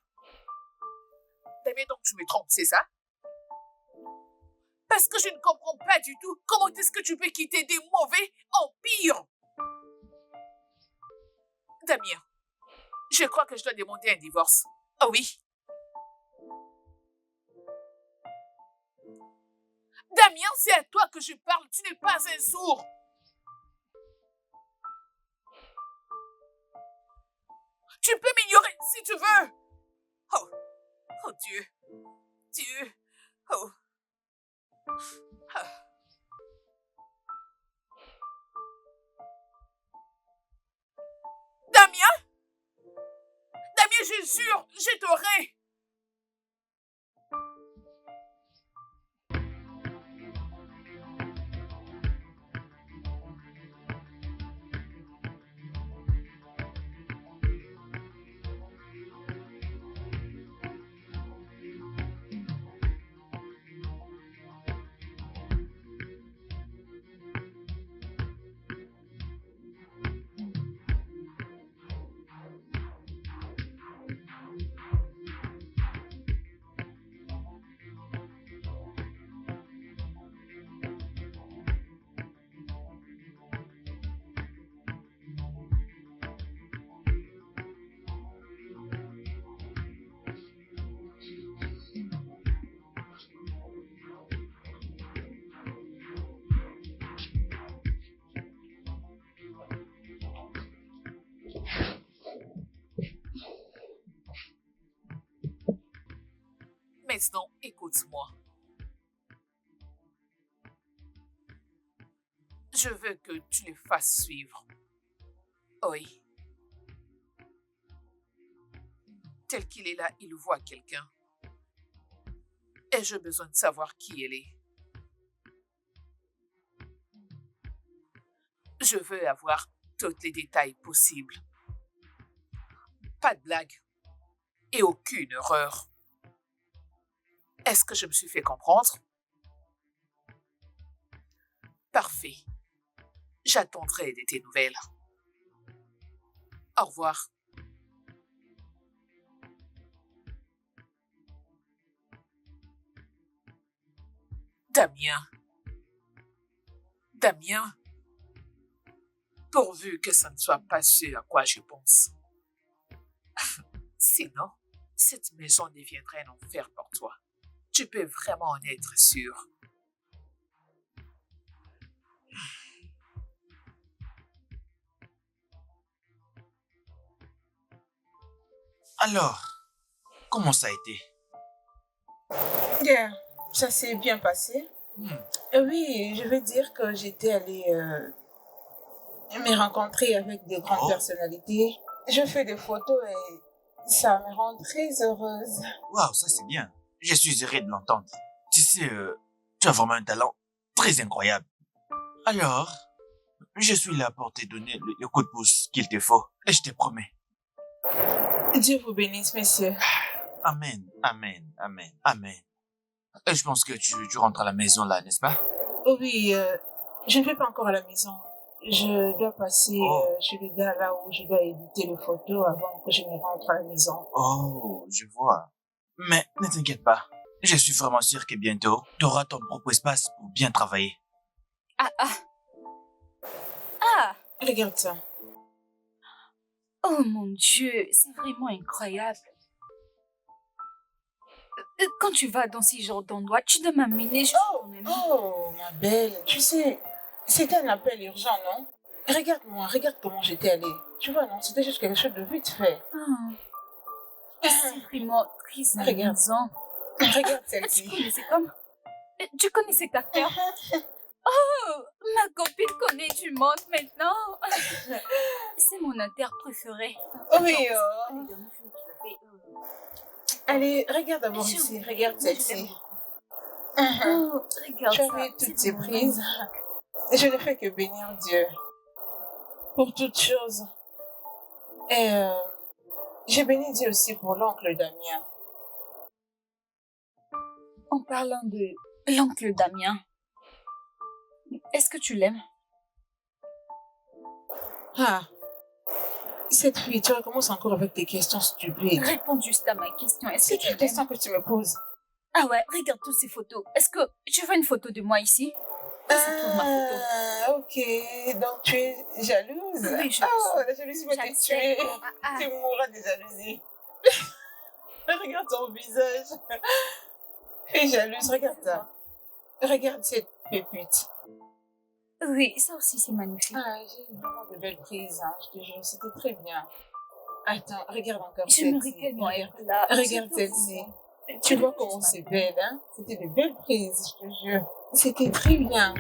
Damien, donc tu me trompes, c'est ça? Parce que je ne comprends pas du tout comment est-ce que tu peux quitter des mauvais en pire. Damien, je crois que je dois demander un divorce. Oh oui. Damien, c'est à toi que je parle, tu n'es pas un sourd. Tu peux m'ignorer si tu veux. Oh, oh Dieu. Dieu. Oh. Ah. Damien? Damien, je jure, je t'aurai. Maintenant, écoute-moi. Je veux que tu le fasses suivre. Oui. Tel qu'il est là, il voit quelqu'un. Et j'ai besoin de savoir qui elle est. Je veux avoir tous les détails possibles. Pas de blague. Et aucune erreur. Est-ce que je me suis fait comprendre? Parfait. J'attendrai de tes nouvelles. Au revoir. Damien. Damien. Pourvu que ça ne soit pas ce à quoi je pense. Sinon, cette maison deviendrait un enfer pour toi. Tu peux vraiment en être sûr. Alors, comment ça a été? Bien, ça s'est bien passé. Hmm. Oui, je veux dire que j'étais allée me rencontrer avec des grandes personnalités. Je fais des photos et ça me rend très heureuse. Waouh, ça c'est bien. Je suis heureux de l'entendre. Tu sais, tu as vraiment un talent très incroyable. Alors, je suis là pour te donner le coup de pouce qu'il te faut. Et je te promets. Dieu vous bénisse, messieurs. Amen, amen, amen, amen. Et je pense que tu rentres à la maison là, n'est-ce pas? Oh oui, je ne vais pas encore à la maison. Je dois passer chez le gars là où je dois éditer les photos avant que je ne rentre à la maison. Oh, je vois. Mais ne t'inquiète pas. Je suis vraiment sûr que bientôt, tu auras ton propre espace pour bien travailler. Regarde ça. Oh mon Dieu, c'est vraiment incroyable. Quand tu vas dans ces genres d'endroits, tu dois m'amener. Oh, ma belle, tu sais, c'était un appel urgent, non? Regarde comment j'étais allée. Tu vois, non, c'était juste quelque chose de vite fait. C'est vraiment très Regarde. amusant. Regarde Tu celle-ci. connaissais comme... Tu connais cet acteur? Oh, ma copine connaît du monde maintenant. C'est mon acteur préféré. Oui, Les oh. derniers films qu'il a fait, Allez, regarde d'abord Je- ici. Regarde moi, je l'aime celle-ci. Oh, regarde Tu as ça. vu toutes C'est ces vraiment prises. magnifique. Je ne fais que bénir Dieu pour toutes choses. Et j'ai béni Dieu aussi pour l'oncle Damien. En parlant de l'oncle Damien, est-ce que tu l'aimes? Ah, cette fille, tu recommences encore avec tes questions stupides. Réponds juste à ma question. Est-ce C'est que tu quelle l'aimes? question que tu me poses? Ah ouais, regarde toutes ces photos. Est-ce que tu veux une photo de moi ici? C'est toute ma photo. Ah, ok. Donc tu es jalouse? Oui, je Oh, le la jalousie va te Je le sais. tuer. Ah, Tu mourras de jalousie. Regarde ton visage. Tu es jalouse, regarde ça. Regarde cette pépite. oui, ça aussi c'est magnifique. Ah, j'ai vraiment de belles prises, hein, je te jure, c'était très bien. Attends, regarde encore J'aimerais celle-ci. tellement Regarde, être là. regarde celle-ci. Tu vois comment c'est belle, hein? C'était de belles prises, je te jure. C'était très bien.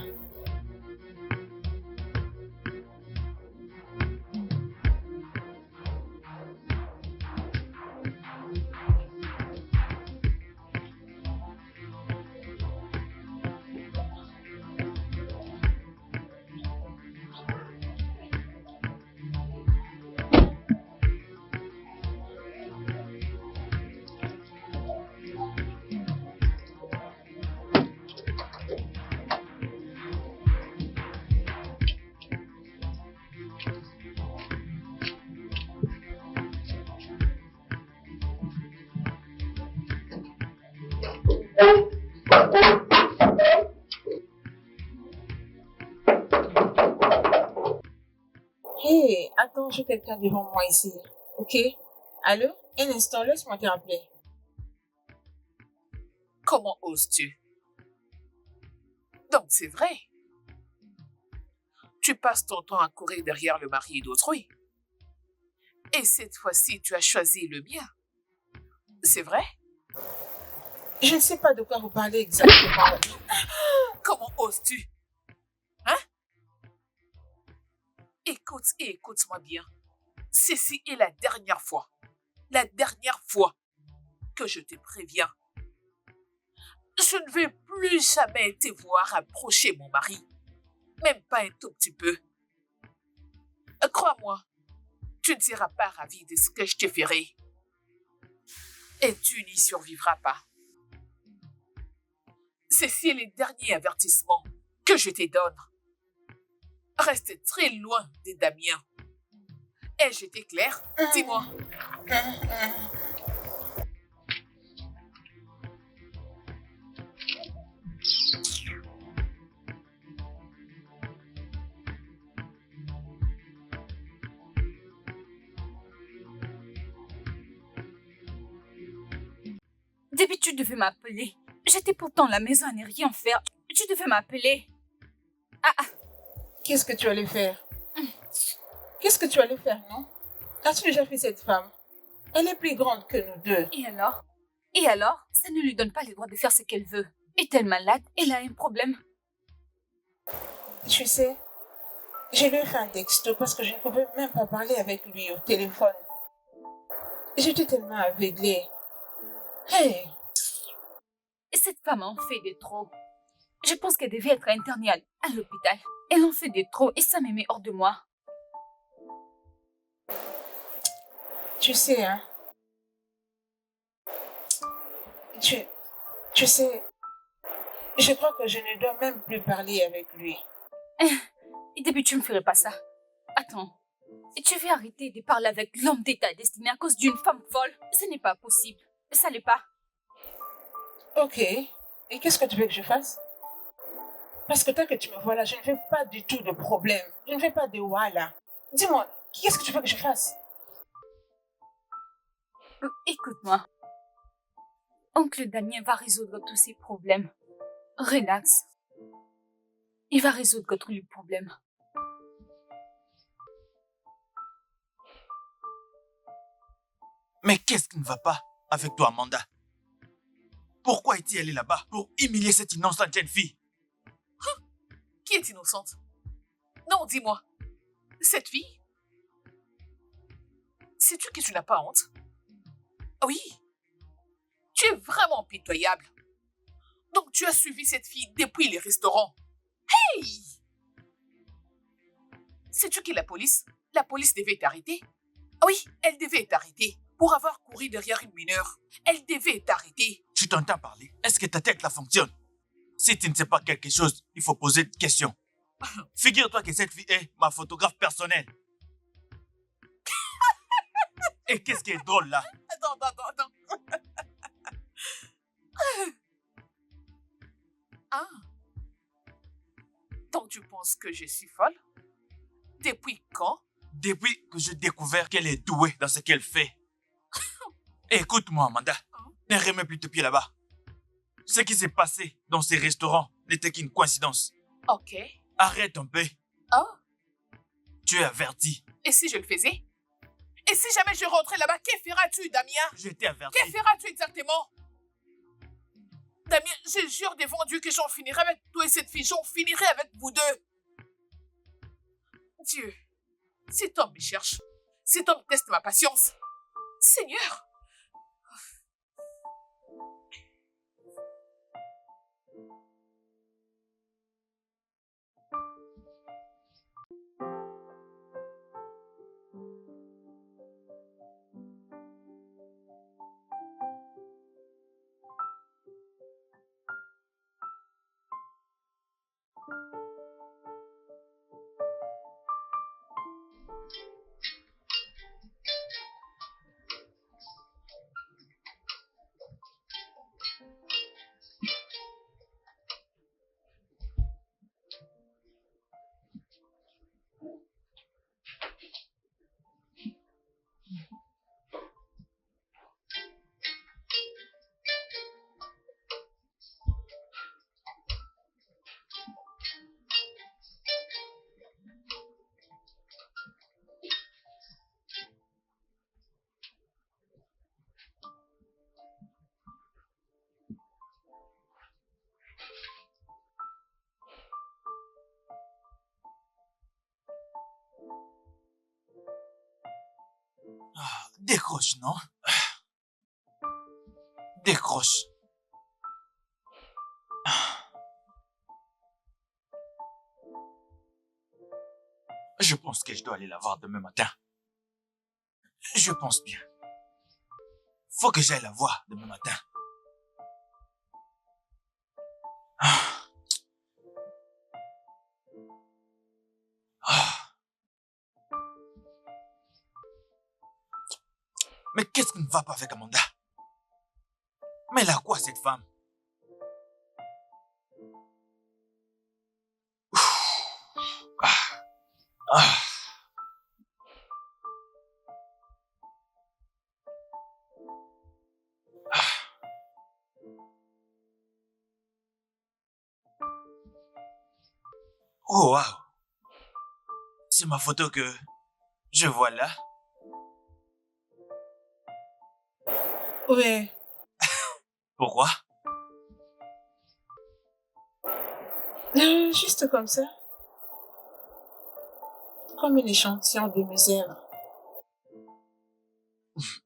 Hé, attends, j'ai quelqu'un devant moi ici. Ok? Allô? Un instant, laisse-moi te rappeler. Comment oses-tu? Donc c'est vrai. Tu passes ton temps à courir derrière le mari d'autrui. Et cette fois-ci, tu as choisi le mien. C'est vrai? Je ne sais pas de quoi vous parlez exactement. Comment oses-tu? Hein? Écoute et écoute-moi bien. Ceci est la dernière fois que je te préviens. Je ne vais plus jamais te voir approcher mon mari. Même pas un tout petit peu. Crois-moi, tu ne seras pas ravi de ce que je te ferai. Et tu n'y survivras pas. Ceci est le dernier avertissement que je te donne. Reste très loin de Damien. Ai-je été claire? Dis-moi. Depuis, tu devais m'appeler. J'étais pourtant à la maison à ne rien faire. Tu devais m'appeler. Qu'est-ce que tu allais faire? Qu'est-ce que tu allais faire, non? As-tu déjà fait cette femme? Elle est plus grande que nous deux. Et alors? Et alors? Ça ne lui donne pas le droit de faire ce qu'elle veut. Est-elle malade? Elle a un problème. Tu sais, je lui ai fait un texto parce que je ne pouvais même pas parler avec lui au téléphone. J'étais tellement aveuglée. Hey, Cette femme en fait des trop. Je pense qu'elle devait être internée à l'hôpital. Elle en fait des trop et ça me met hors de moi. tu sais, hein. Tu sais, je crois que je ne dois même plus parler avec lui. Et depuis, tu ne ferais pas ça. Attends. Tu veux arrêter de parler avec l'homme de ta destinée à cause d'une femme folle? Ce n'est pas possible. Ça l'est pas. Ok. Et qu'est-ce que tu veux que je fasse? Parce que tant que tu me vois là, je ne fais pas du tout de problème. Je ne fais pas de voilà. Dis-moi, qu'est-ce que tu veux que je fasse? Écoute-moi. Oncle Damien va résoudre tous ses problèmes. Relax. Il va résoudre tous les problèmes. Mais qu'est-ce qui ne va pas avec toi, Amanda? Pourquoi es-tu allée là-bas pour humilier cette innocente jeune fille? Qui est innocente? Non, dis-moi. Cette fille? Sais-tu que tu n'as pas honte? Oui. Tu es vraiment pitoyable. Donc tu as suivi cette fille depuis les restaurants. Hey! Sais-tu que la police devait t'arrêter? Oui, elle devait être arrêtée pour avoir couru derrière une mineure. Elle devait être arrêtée. Tu t'entends parler? Est-ce que ta tête la fonctionne? Si tu ne sais pas quelque chose, il faut poser des questions. Figure-toi que cette fille est ma photographe personnelle. Et qu'est-ce qui est drôle là? Attends. Ah. Donc tu penses que je suis folle? Depuis quand? Depuis que j'ai découvert qu'elle est douée dans ce qu'elle fait. Écoute-moi, Amanda. Ne remets plus tes pieds là-bas. Ce qui s'est passé dans ces restaurants n'était qu'une coïncidence. Ok. Arrête un peu. Oh. Tu es averti. Et si je le faisais? Et si jamais je rentrais là-bas, que feras-tu, Damien? Je t'ai averti. Que feras-tu exactement? Damien, je jure devant Dieu que j'en finirai avec toi et cette fille. J'en finirai avec vous deux. Dieu, cet homme me cherche. Cet homme teste ma patience. Seigneur. Décroche, non? Décroche. Je pense que je dois aller la voir demain matin. Je pense bien. Faut que j'aille la voir demain matin. Mais qu'est-ce qui ne va pas avec Amanda? Mais elle a quoi, cette femme? Ah. Oh, wow. C'est ma photo que je vois là. Ouais. Pourquoi? Juste comme ça. Comme un échantillon de mes œuvres.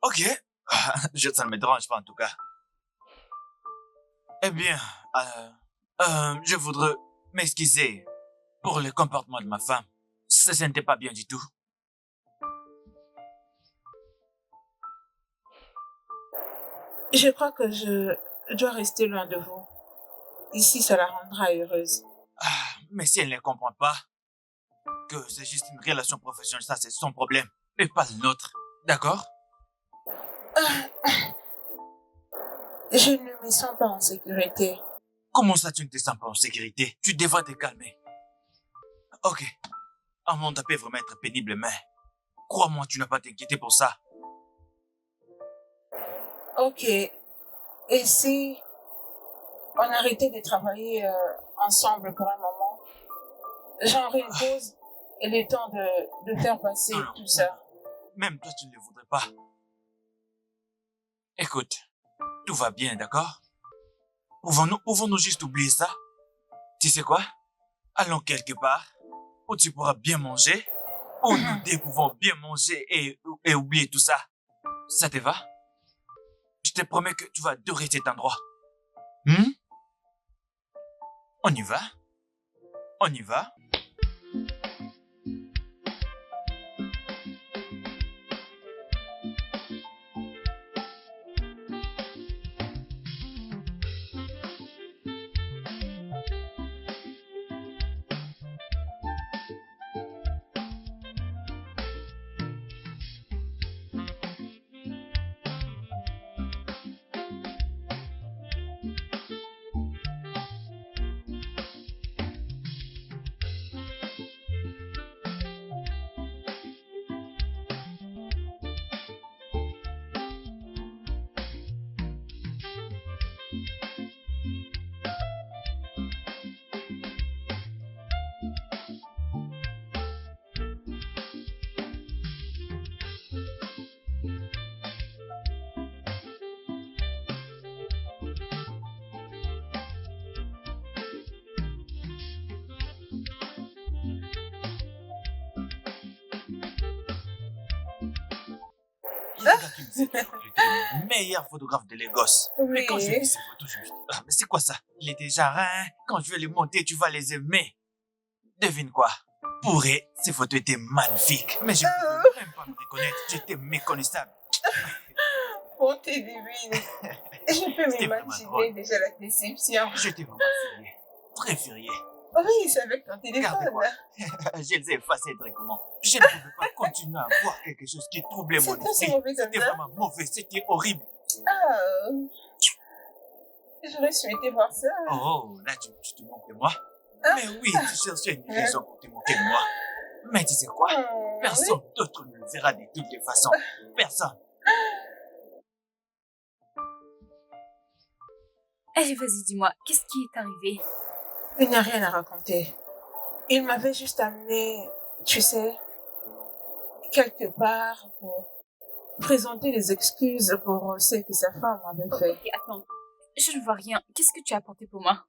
Ok. Ça ne me dérange pas en tout cas. Eh bien, je voudrais m'excuser pour le comportement de ma femme. Ça n'était pas bien du tout. Je crois que je dois rester loin de vous. Ici, ça la rendra heureuse. Mais si elle ne comprend pas que c'est juste une relation professionnelle, ça c'est son problème, et pas le nôtre. D'accord? Je ne me sens pas en sécurité. Comment ça tu ne te sens pas en sécurité? Tu devrais te calmer. Ok. Amanda peut vraiment être pénible, mais crois-moi, tu n'as pas à t'inquiéter pour ça. Ok. Et si on arrêtait de travailler ensemble pour un moment? Genre une pause et le temps de faire passer Non. tout ça. Même toi, tu ne le voudrais pas. Écoute, tout va bien, d'accord? Pouvons-nous juste oublier ça? Tu sais quoi? Allons quelque part où tu pourras bien manger, où nous deux pouvons bien manger et oublier tout ça. Ça te va? Je te promets que tu vas adorer cet endroit. On y va? On y va? Il y a un gars qui me dit qu'il était le meilleur photographe de Lagos. Mais quand je vis ces photos, je me dis, ah, mais c'est quoi ça? Il était genre, hein, quand je vais les monter, tu vas les aimer. Devine quoi? Pour eux, ces photos étaient magnifiques. Mais je ne pouvais même pas me reconnaître. J'étais méconnaissable. Bon, t'es divine. Je peux C'était vraiment m'imaginer drôle. déjà la déception. J'étais vraiment furieux. Très furieux. Oui, c'est avec ton téléphone. Regardez-moi. Je les ai effacés directement. Je ne pouvais pas continuer à voir quelque chose qui troublait mon C'était si esprit. mauvais comme C'était ça. vraiment mauvais. C'était horrible. Ah, j'aurais souhaité voir ça. Oh, là, tu te moques de moi. Ah. Mais oui, tu cherchais une raison pour te moquer de moi. Mais tu sais quoi? Personne d'autre ne le verra de toutes les façons. Personne. Allez, vas-y, dis-moi, qu'est-ce qui est arrivé? Il n'y a rien à raconter. Il m'avait juste amené, tu sais, quelque part pour présenter les excuses pour ce que sa femme avait fait. Ok, attends, je ne vois rien. Qu'est-ce que tu as apporté pour moi?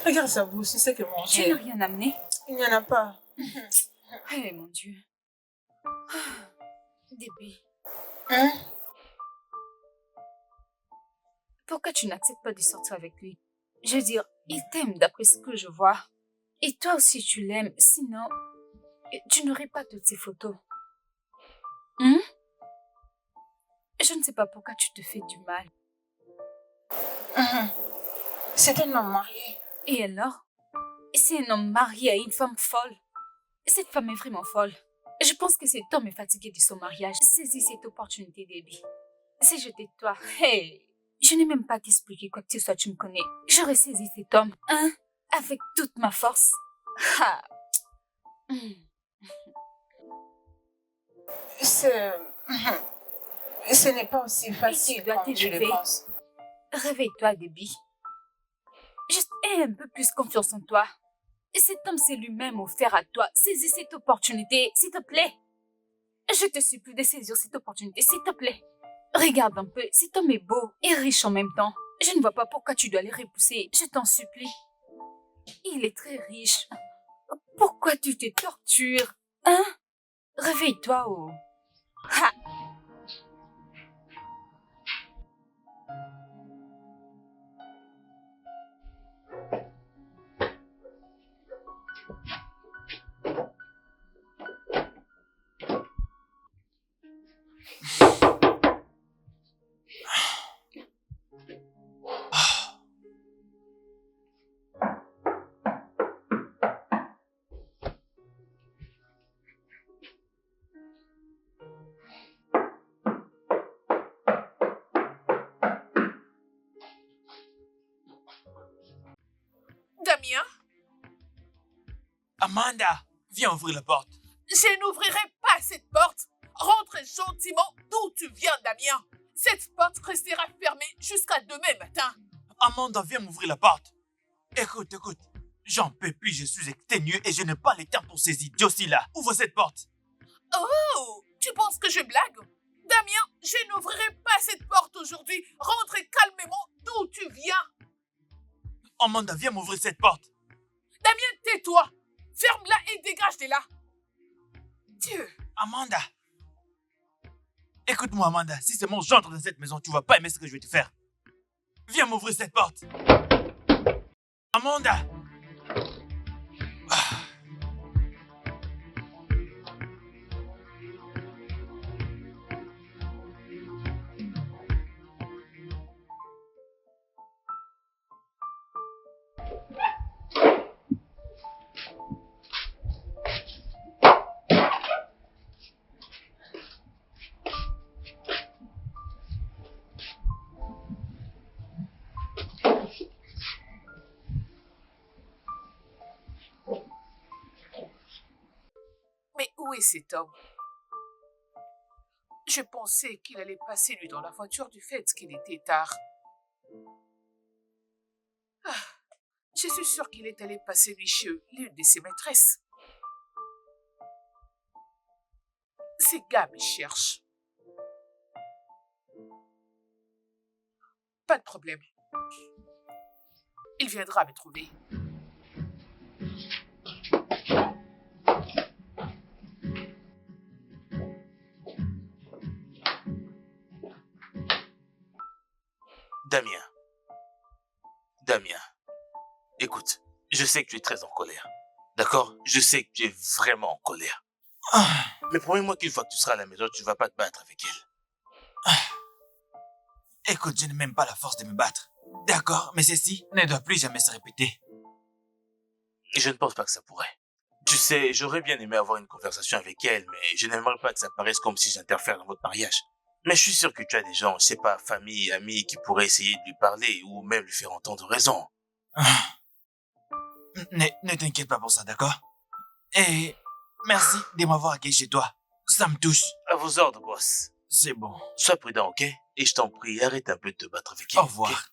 Regarde sa bouche, c'est que Tu manger. n'as rien amené? Il n'y en a pas. Eh, mon Dieu. Déby, Hein? pourquoi tu n'acceptes pas de sortir avec lui? Je veux dire, il t'aime d'après ce que je vois. Et toi aussi, tu l'aimes. Sinon, tu n'aurais pas toutes ces photos. Je ne sais pas pourquoi tu te fais du mal. C'est un homme marié. Et alors? C'est un homme marié à une femme folle. Cette femme est vraiment folle. Je pense que cet homme est fatigué de son mariage. Saisis cette opportunité, Debbie. Si j'étais toi, hey, je n'ai même pas à t'expliquer quoi que ce soit, tu me connais. J'aurais saisi cet homme, hein, avec toute ma force. Ha. Ce n'est pas aussi facile dois comme tu le t'élever. penses. Réveille-toi, Debbie. Juste aie un peu plus confiance en toi. Cet homme s'est lui-même offert à toi. Saisis cette opportunité, s'il te plaît. Je te supplie de saisir cette opportunité, s'il te plaît. Regarde un peu, cet homme est beau et riche en même temps. Je ne vois pas pourquoi tu dois les repousser. Je t'en supplie. Il est très riche. Pourquoi tu te tortures? Hein? Réveille-toi, oh. Ha! Damien, Amanda, viens ouvrir la porte. je n'ouvrirai pas cette porte. Rentre gentiment d'où tu viens, Damien. Cette porte restera fermée jusqu'à demain matin. Amanda, viens m'ouvrir la porte. Écoute. J'en peux plus, je suis exténué et je n'ai pas le temps pour ces idiots-ci là. Ouvre cette porte. Oh, tu penses que je blague? Damien, je n'ouvrirai pas cette porte aujourd'hui. Rentre calmement d'où tu viens. Amanda, viens m'ouvrir cette porte. Damien, tais-toi. Ferme-la et dégage de là. Dieu. Amanda. Écoute-moi, Amanda. Si c'est mon j'entre dans cette maison, tu vas pas aimer ce que je vais te faire. Viens m'ouvrir cette porte. Amanda. Ah. Mais où est cet homme? Je pensais qu'il allait passer lui dans la voiture du fait qu'il était tard. Ah, je suis sûre qu'il est allé passer lui chez l'une de ses maîtresses. Ces gars me cherchent. Pas de problème. Il viendra me trouver. Damien, écoute, je sais que tu es très en colère. D'accord? Je sais que tu es vraiment en colère. Ah. Mais promets-moi qu'une fois que tu seras à la maison, tu ne vas pas te battre avec elle. Écoute, je n'ai même pas la force de me battre. D'accord, mais ceci ne doit plus jamais se répéter. Et je ne pense pas que ça pourrait. Tu sais, j'aurais bien aimé avoir une conversation avec elle, mais je n'aimerais pas que ça paraisse comme si j'interfère dans votre mariage. Mais je suis sûr que tu as des gens, je sais pas, famille, amis, qui pourraient essayer de lui parler ou même lui faire entendre raison. Ne t'inquiète pas pour ça, d'accord? Et merci de m'avoir accueilli chez toi. Ça me touche. À vos ordres, boss. C'est bon. Sois prudent, ok? Et je t'en prie, arrête un peu de te battre avec elle. Au revoir.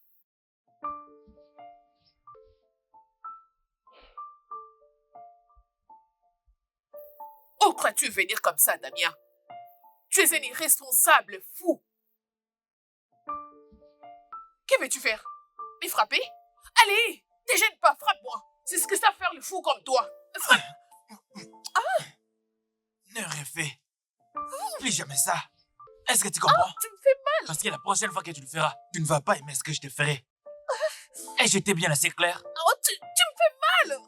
Ok? Où crois-tu venir comme ça, Damien? Tu es un irresponsable fou. Que veux-tu faire? Me frapper? Allez, te gêne pas, frappe-moi. C'est ce que ça fait le fou comme toi. Frappe. Ne refais plus jamais ça. Est-ce que tu comprends? Tu me fais mal. Parce que la prochaine fois que tu le feras, tu ne vas pas aimer ce que je te ferai. Et j'étais bien assez clair. Oh, tu me fais mal.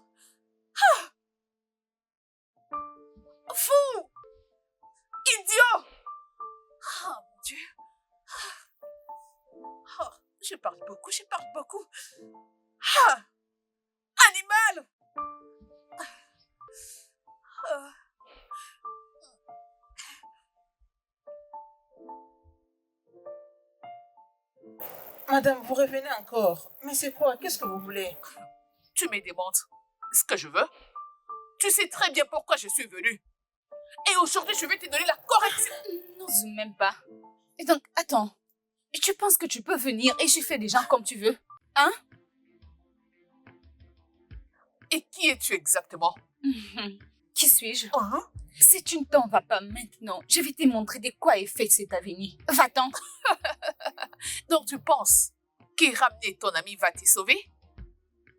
Fou. Idiot. Oh, mon Dieu. Oh, je parle beaucoup. Ah, animal. Ah. Madame, vous revenez encore. Mais c'est quoi? Qu'est-ce que vous voulez? Tu me demandes ce que je veux. Tu sais très bien pourquoi je suis venue. Et aujourd'hui, je vais te donner la correction. N'ose même pas. Et donc, attends. Et tu penses que tu peux venir et je fais des gens comme tu veux? Hein? Et qui es-tu exactement? Qui suis-je? Hein? Si tu ne t'en vas pas maintenant, je vais te montrer de quoi est fait cet avenir. Va-t'en. Donc tu penses que ramener ton ami va te sauver?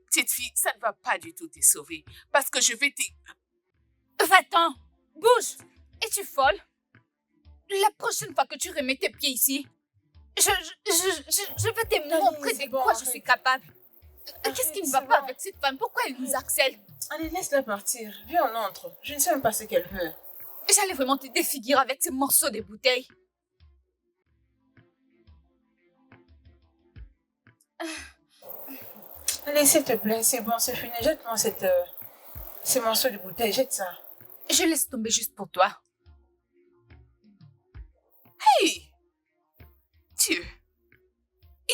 Petite fille, ça ne va pas du tout te sauver. Parce que je vais te... Va-t'en. Bouge. Es-tu folle? La prochaine fois que tu remets tes pieds ici, je vais te montrer de quoi je suis capable. Qu'est-ce qui ne va pas avec cette femme? Pourquoi elle nous harcèle? Allez, laisse-la partir. Viens, on entre. Je ne sais même pas ce qu'elle veut. J'allais vraiment te défigurer avec ces morceaux de bouteille. Allez, s'il te plaît, c'est bon, c'est fini. Jette-moi ces morceaux de bouteille. Jette ça. Je laisse tomber juste pour toi. Hey! Dieu!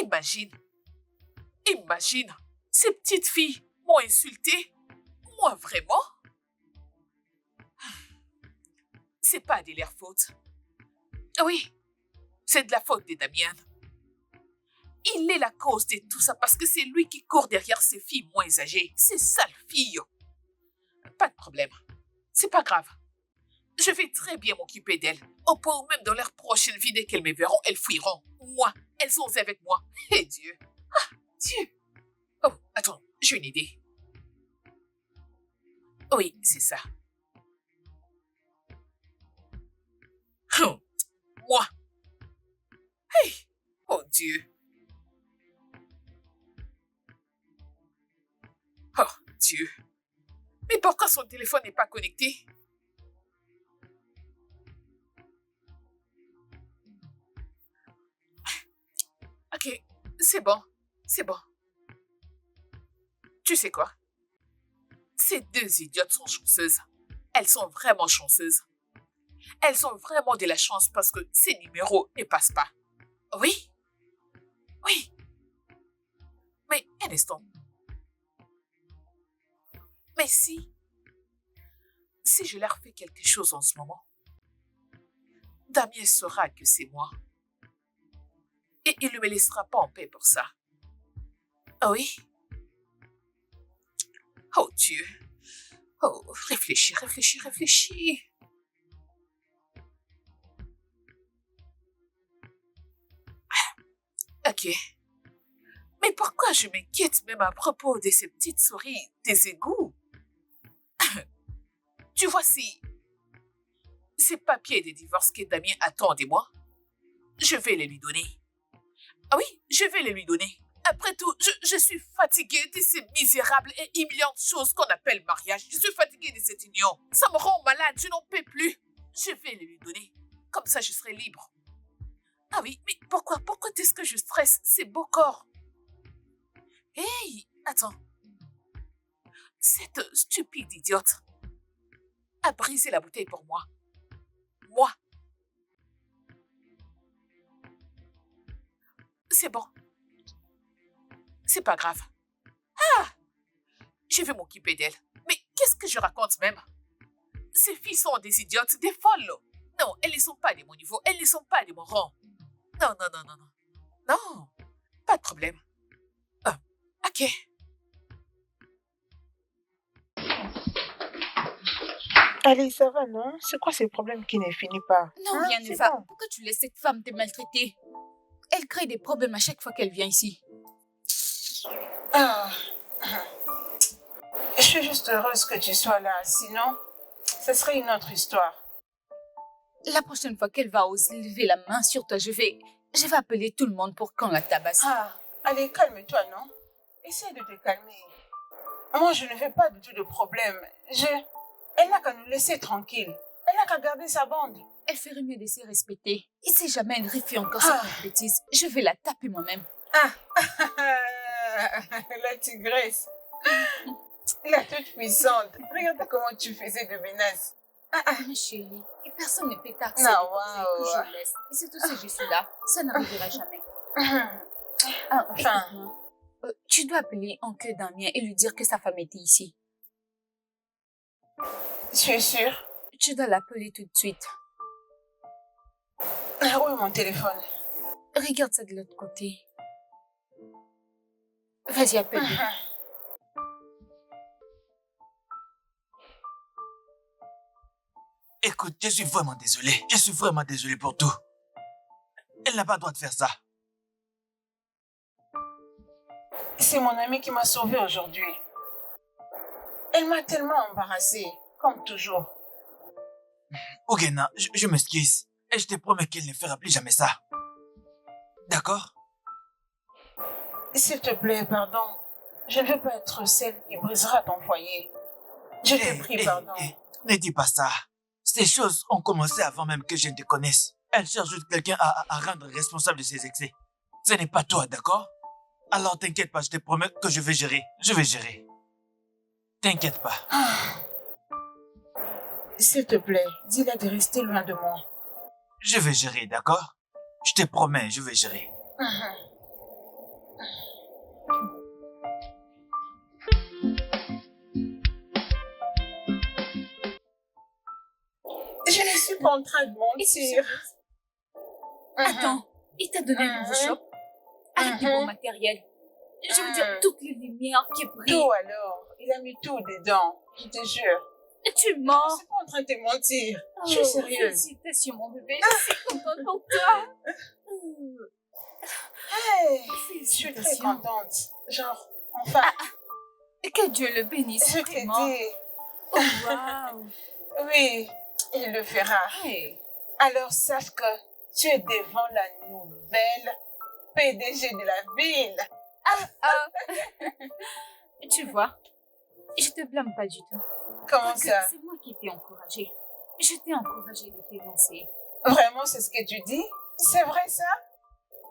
Imagine, ces petites filles m'ont insulté. Moi, vraiment? C'est pas de leur faute. Oui, c'est de la faute de Damien. Il est la cause de tout ça parce que c'est lui qui court derrière ces filles moins âgées. Ces sales filles. Pas de problème. C'est pas grave. Je Je vais très bien m'occuper d'elles. Au point où même dans leur prochaine vie, dès qu'elles me verront, elles fuiront. Moi, elles sont avec moi. Et Dieu. Ah, Dieu. Oh, attends, j'ai une idée. Oui, c'est ça. Moi. Hey, oh Dieu. Oh Dieu. Mais pourquoi son téléphone n'est pas connecté? Ok, c'est bon, c'est bon. Tu sais quoi? Ces deux idiotes sont chanceuses. Elles sont vraiment chanceuses. Elles ont vraiment de la chance parce que ces numéros ne passent pas. Oui? Oui. Mais un instant. Mais si je leur fais quelque chose en ce moment, Damien saura que c'est moi. Et il ne me laissera pas en paix pour ça. Ah oui? Oh Dieu. Oh, réfléchis, réfléchis, réfléchis. Ok. Mais pourquoi je m'inquiète même à propos de ces petites souris des égouts? Tu vois, si ces papiers de divorce que Damien attend de moi, je vais les lui donner. Ah oui, je vais les lui donner. Après tout, je suis fatiguée de ces misérables et humiliantes choses qu'on appelle mariage. Je suis fatiguée de cette union. Ça me rend malade, je n'en peux plus. Je vais les lui donner. Comme ça, je serai libre. Ah oui, mais pourquoi est-ce que je stresse ces beaux corps? Hey, attends. Cette stupide idiote a brisé la bouteille pour moi. Moi. C'est bon. C'est pas grave. Ah! Je vais m'occuper d'elle. Mais qu'est-ce que je raconte même? Ces filles sont des idiotes, des folles. Non, elles ne sont pas de mon niveau. Elles ne sont pas de mon rang. Non, non, non, non, non. Non, pas de problème. Ok. Allez, ça va, non? C'est quoi ces problèmes qui ne finissent pas? Non, Hein, rien ne c'est va. bon. Pourquoi tu laisses cette femme te maltraiter? Elle crée des problèmes à chaque fois qu'elle vient ici. Ah. Je suis juste heureuse que tu sois là. Sinon, ce serait une autre histoire. La prochaine fois qu'elle va oser lever la main sur toi, je vais appeler tout le monde pour qu'on la tabasse. Ah, allez, calme-toi, non? Essaie de te calmer. Moi, je ne veux pas du tout de problème. Elle n'a qu'à nous laisser tranquilles. Elle n'a qu'à garder sa bande. Elle ferait mieux de se respecter. Et si jamais elle refait encore cette bêtise, je vais la taper moi-même. La tigresse. La toute puissante. Regarde comment tu faisais de menaces. Ma chérie, et personne ne peut t'accepter Non, que je laisse. Et surtout si je suis là, ça n'arrivera jamais. Écoute-moi. Tu dois appeler oncle Damien et lui dire que sa femme était ici. Tu es sûre? Tu dois l'appeler tout de suite. Où est mon téléphone? Regarde ça de l'autre côté. Vas-y, appelle-le. Écoute, je suis vraiment désolé. Je suis vraiment désolé pour tout. Elle n'a pas le droit de faire ça. C'est mon amie qui m'a sauvée aujourd'hui. Elle m'a tellement embarrassée, comme toujours. Ogena, je m'excuse. Et je te promets qu'elle ne fera plus jamais ça. D'accord? S'il te plaît, pardon. Je ne veux pas être celle qui brisera ton foyer. Je te prie, pardon. Ne dis pas ça. Ces choses ont commencé avant même que je ne te connaisse. Elle cherche juste quelqu'un à rendre responsable de ses excès. Ce n'est pas toi, d'accord? Alors t'inquiète pas, je te promets que je vais gérer. Je vais gérer. T'inquiète pas. S'il te plaît, dis-la de rester loin de moi. Je vais gérer, d'accord? Je te promets, je vais gérer. Je ne suis pas en train de mentir. Attends, il t'a donné un nouveau shop avec du bon matériel. Je veux dire, toutes les lumières qui brillent. Tout alors. Il a mis tout dedans. Je te jure. Tu Je mens. suis pas en train de te mentir. Je suis sérieuse. Félicitations, mon bébé. Je suis contente pour toi. Hey, je suis très Félicitations. contente. Genre, enfin, Et que Dieu le bénisse. je t'ai vraiment. dit. Oh, waouh. Oui, il le fera. Hey. Alors sache que tu es devant la nouvelle PDG de la ville. Ah. Tu vois, je te blâme pas du tout. Comment Parce que ça? c'est moi qui t'ai encouragé. Je t'ai encouragé de t'élancer. Vraiment, c'est ce que tu dis? C'est vrai ça?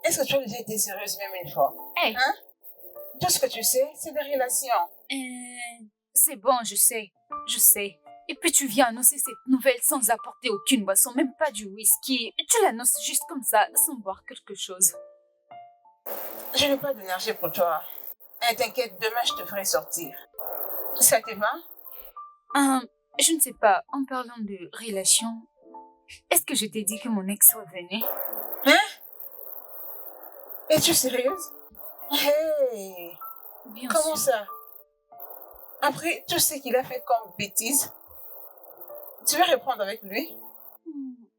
Est-ce que tu as déjà été sérieuse même une fois? Hey. Hein? Tout ce que tu sais, c'est des relations. C'est bon, je sais. Je sais. Et puis tu viens annoncer cette nouvelle sans apporter aucune boisson, même pas du whisky. Tu l'annonces juste comme ça, sans boire quelque chose. Je n'ai pas d'énergie pour toi. T'inquiète, demain je te ferai sortir. Ça te va? Je ne sais pas, en parlant de relation, est-ce que je t'ai dit que mon ex revenait? Hein? Es-tu sérieuse? Hey! Bien Comment sûr. ça? Après tout ce qu'il a fait comme bêtise, tu veux reprendre avec lui? Oui,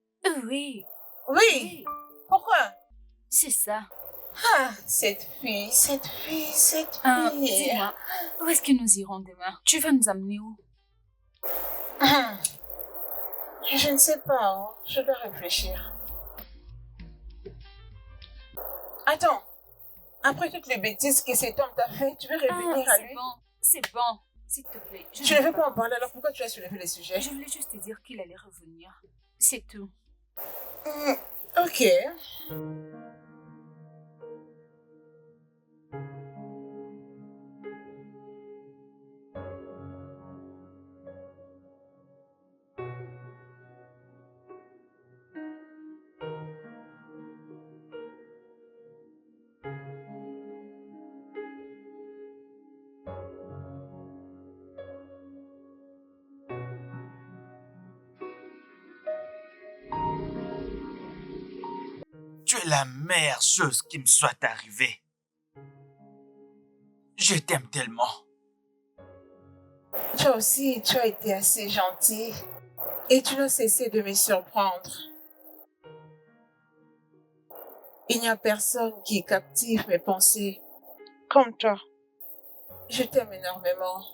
Oui! oui, Pourquoi? c'est ça. Ah, cette fille. Dis-moi, où est-ce que nous irons demain? Tu vas nous amener où? Je ne sais pas, hein. Je dois réfléchir. Attends, après toutes les bêtises que cet homme t'a fait, tu veux revenir à lui? C'est bon, s'il te plaît. Tu ne veux pas en parler, alors pourquoi tu as soulevé le sujet? Je voulais juste te dire qu'il allait revenir. C'est tout. Ok. Tu es la meilleure chose qui me soit arrivée. Je t'aime tellement. Toi aussi, tu as été assez gentil. Et tu n'as cessé de me surprendre. Il n'y a personne qui captive mes pensées comme toi. Je t'aime énormément.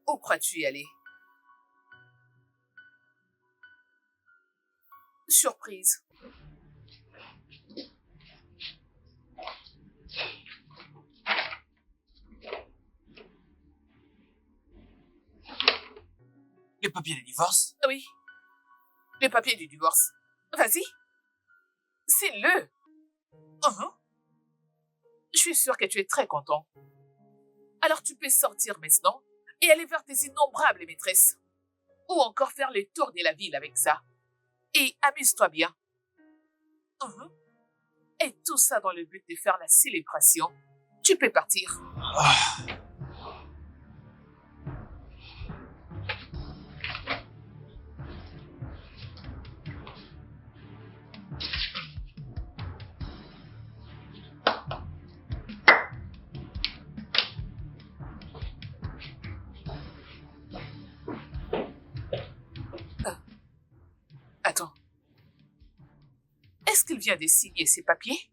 Où crois-tu y aller? Surprise. Les papiers de divorce? Oui. Les papiers du divorce. Vas-y. C'est le. Je suis sûre que tu es très content. Alors tu peux sortir maintenant et aller vers tes innombrables maîtresses. Ou encore faire le tour de la ville avec ça. Et amuse-toi bien. Et tout ça dans le but de faire la célébration. Tu peux partir. Est-ce qu'il vient de signer ses papiers?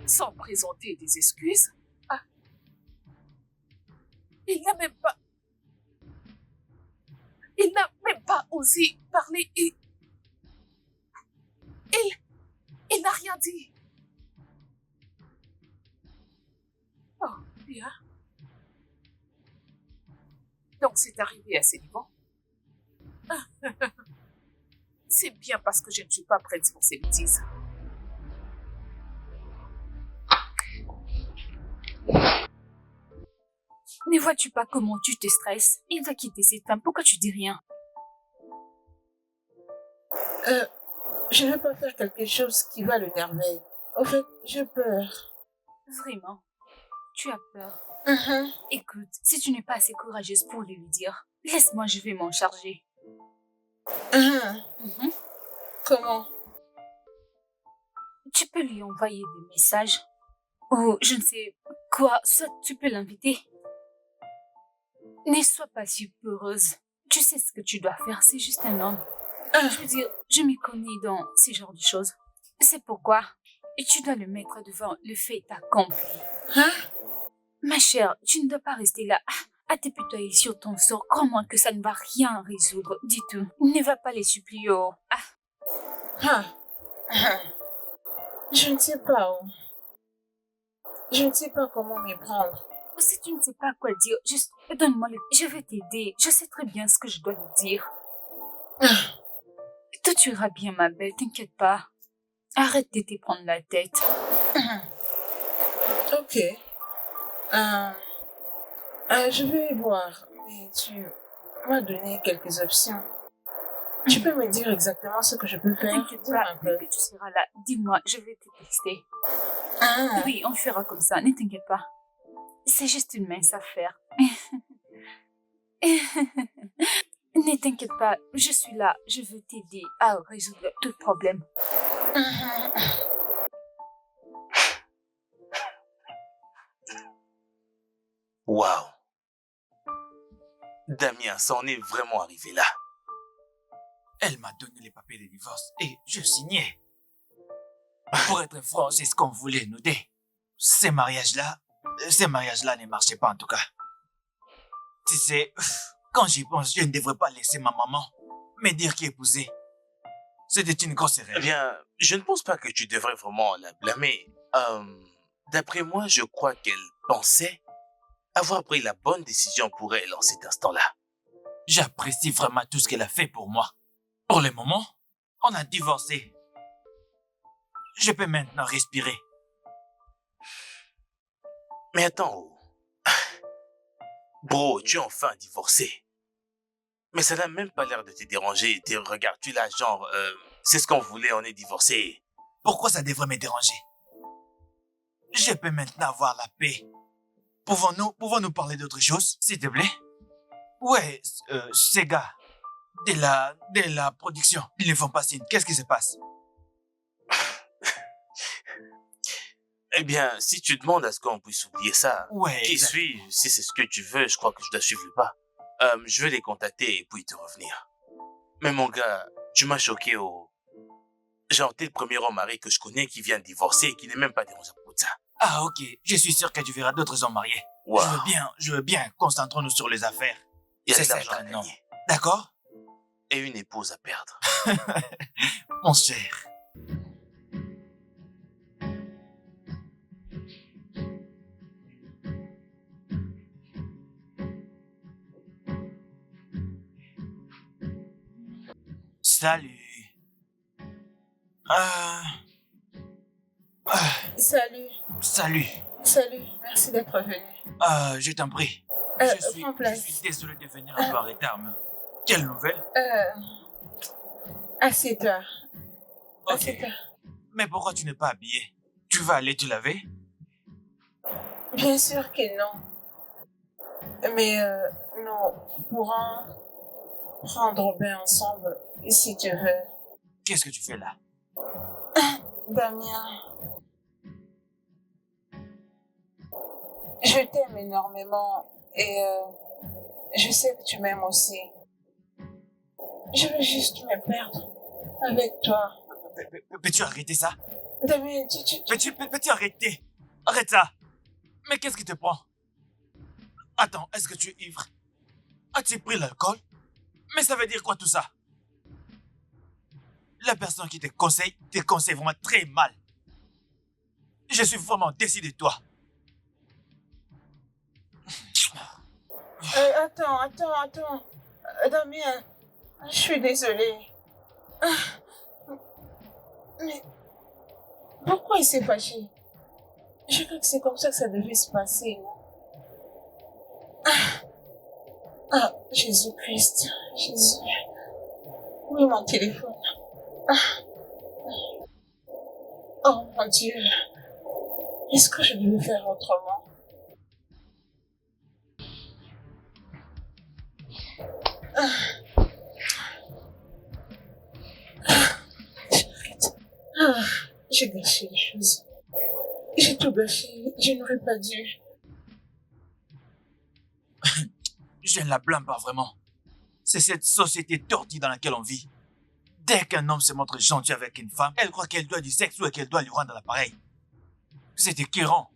Sans présenter des excuses? Ah. Il n'a même pas... Il n'a même pas osé parler et... Il n'a rien dit. Oh, bien. Donc c'est arrivé à ce niveau. C'est bien parce que je ne suis pas prête pour ces bêtises. Ne vois-tu pas comment tu te stresses? Il va quitter cette femme, pourquoi tu dis rien? Je ne veux pas faire quelque chose qui va l'énerver. Au fait, j'ai peur. Vraiment? Tu as peur? Mhm. Écoute, si tu n'es pas assez courageuse pour lui dire, laisse-moi, je vais m'en charger. Mhm. Mhm. Comment? Tu peux lui envoyer des messages ou je ne sais quoi, soit tu peux l'inviter. Ne sois pas si peureuse. Tu sais ce que tu dois faire, c'est juste un homme. Je veux dire, je m'y connais dans ce genre de choses. C'est pourquoi tu dois le mettre devant le fait accompli. Hein? Ma chère, tu ne dois pas rester là à t'épitoyer sur ton sort. Crois-moi que ça ne va rien résoudre du tout. Ne va pas les supplier. Oh. Ah. Ah. Je ne sais pas où. Je ne sais pas comment m'y prendre. Si tu ne sais pas quoi dire, juste donne-moi le... Je vais t'aider. Je sais très bien ce que je dois lui dire. Tout ira bien, ma belle, t'inquiète pas. Arrête de te prendre la tête. Ok. Je vais voir, mais tu m'as donné quelques options. Tu peux me dire exactement ce que je peux faire? T'inquiète Dis-moi pas, un dès peu. que tu seras là, dis-moi, je vais te texter. Ah. Oui, on fera comme ça, ne t'inquiète pas. C'est juste une mince affaire. Ne t'inquiète pas, je suis là, je veux t'aider à résoudre tout problème. Waouh. Damien s'en est vraiment arrivé là. Elle m'a donné les papiers de divorce et je signais. Pour être franc, c'est ce qu'on voulait nous dire. Ces mariages-là ne marchaient pas en tout cas. Tu sais, quand j'y pense, je ne devrais pas laisser ma maman me dire qu'épouser. C'était une grosse erreur. Eh bien, je ne pense pas que tu devrais vraiment la blâmer. D'après moi, je crois qu'elle pensait avoir pris la bonne décision pour elle en cet instant-là. J'apprécie vraiment tout ce qu'elle a fait pour moi. Pour le moment, on a divorcé. Je peux maintenant respirer. Mais attends, oh. Bro, tu es enfin divorcé. Mais ça n'a même pas l'air de te déranger. Regarde-tu là, genre, c'est ce qu'on voulait, on est divorcé. Pourquoi ça devrait me déranger? Je peux maintenant avoir la paix. Pouvons-nous parler d'autre chose, s'il te plaît? Ouais, ces gars de la production, ils ne font pas signe. Qu'est-ce qui se passe? Eh bien, si tu demandes à ce qu'on puisse oublier ça, Ouais, qui exact. suis, si c'est ce que tu veux, je crois que je dois suivre le pas. Je vais les contacter et puis te revenir. Mais mon gars, tu m'as choqué au... Genre, t'es le premier homme marié que je connais qui vient de divorcer et qui n'est même pas dérangé pour ça. Ah, ok. Je suis sûr que tu verras d'autres hommes mariés. Wow. Je veux bien. Concentrons-nous sur les affaires. Il y a C'est de l'argent à certain, non. gagner. D'accord? Et une épouse à perdre. Mon cher. Salut. Salut. Salut. Salut. Merci d'être venu. Je t'en prie. Prends Je place. suis désolé de venir un peu en retard, mais... Quelle nouvelle? Assieds-toi. Ok. Assieds-toi. Mais pourquoi tu n'es pas habillé? Tu vas aller te laver? Bien sûr que non. Mais nous pourrons prendre bain ensemble si tu veux. Qu'est-ce que tu fais là? Damien, je t'aime énormément et je sais que tu m'aimes aussi. Je veux juste me perdre avec toi. Peux-tu arrêter ça? Damien, Peux-tu arrêter? Arrête ça! Mais qu'est-ce qui te prend? Attends, est-ce que tu es ivre? As-tu pris l'alcool? Mais ça veut dire quoi tout ça? La personne qui te conseille vraiment très mal. Je suis vraiment déçu de toi. Attends. Damien, je suis désolée. Mais pourquoi il s'est fâché? Je crois que c'est comme ça que ça devait se passer. Jésus-Christ. Jésus. Oui, mon téléphone. Oh mon Dieu. Est-ce que je devais faire autrement? J'ai gâché les choses. J'ai tout gâché. Je n'aurais pas dû. Je ne la blâme pas vraiment. C'est cette société tortue dans laquelle on vit. Dès qu'un homme se montre gentil avec une femme, elle croit qu'elle doit du sexe ou qu'elle doit lui rendre l'appareil. C'est écœurant.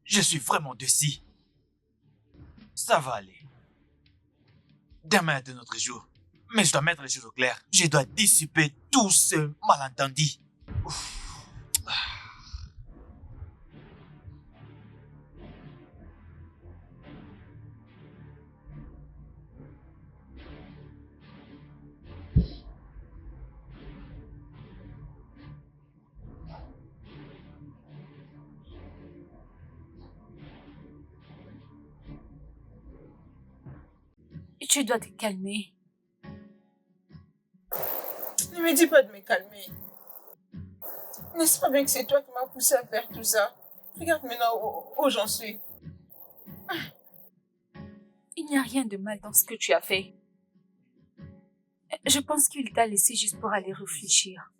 Je suis vraiment déçu. Ça va aller. Demain est un autre jour. Mais je dois mettre les choses au clair. Je dois dissiper tout ce malentendu. Ouf. Tu dois te calmer. Ne me dis pas de me calmer. N'est-ce pas bien que c'est toi qui m'as poussé à faire tout ça? Regarde maintenant où j'en suis. Il n'y a rien de mal dans ce que tu as fait. Je pense qu'il t'a laissé juste pour aller réfléchir.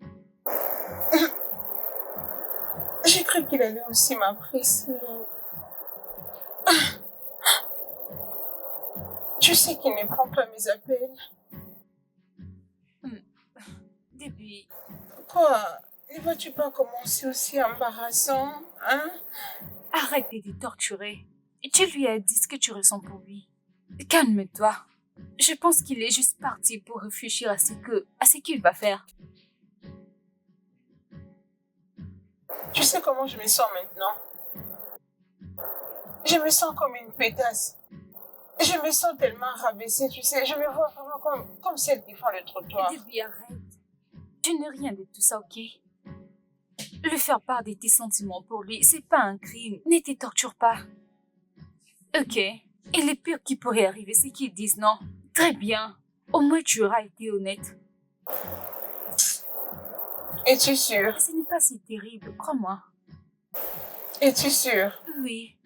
J'ai cru qu'il allait aussi m'apprécier. Tu sais qu'il ne prend pas mes appels. Début, Quoi? Ne vois-tu pas comment c'est aussi embarrassant, hein? arrête de te torturer. Tu lui as dit ce que tu ressens pour lui. Calme-toi. Je pense qu'il est juste parti pour réfléchir à ce qu'il va faire. Tu sais comment je me sens maintenant? Je me sens comme une pétasse. Je me sens tellement rabaissée, tu sais. Je me vois vraiment comme celle qui fend le trottoir. Début, arrête. Tu n'es rien de tout ça, ok? Lui faire part de tes sentiments pour lui, c'est pas un crime. Ne te torture pas. Ok. Et le pire qui pourrait arriver, c'est qu'ils disent non. Très bien. Au moins, tu auras été honnête. Es-tu sûre? Ce n'est pas si terrible, crois-moi. Es-tu sûre? Oui.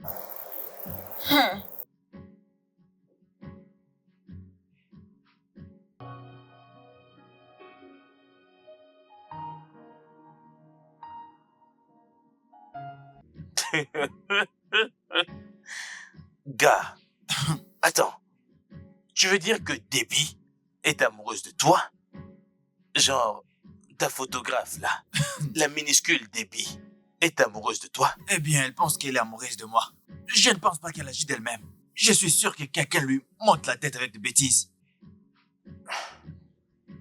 Gars, attends. Tu veux dire que Debbie est amoureuse de toi? Genre, ta photographe là, la minuscule Debbie, est amoureuse de toi? Eh bien, elle pense qu'elle est amoureuse de moi. Je ne pense pas qu'elle agit d'elle-même. Je suis sûr que quelqu'un lui monte la tête avec des bêtises.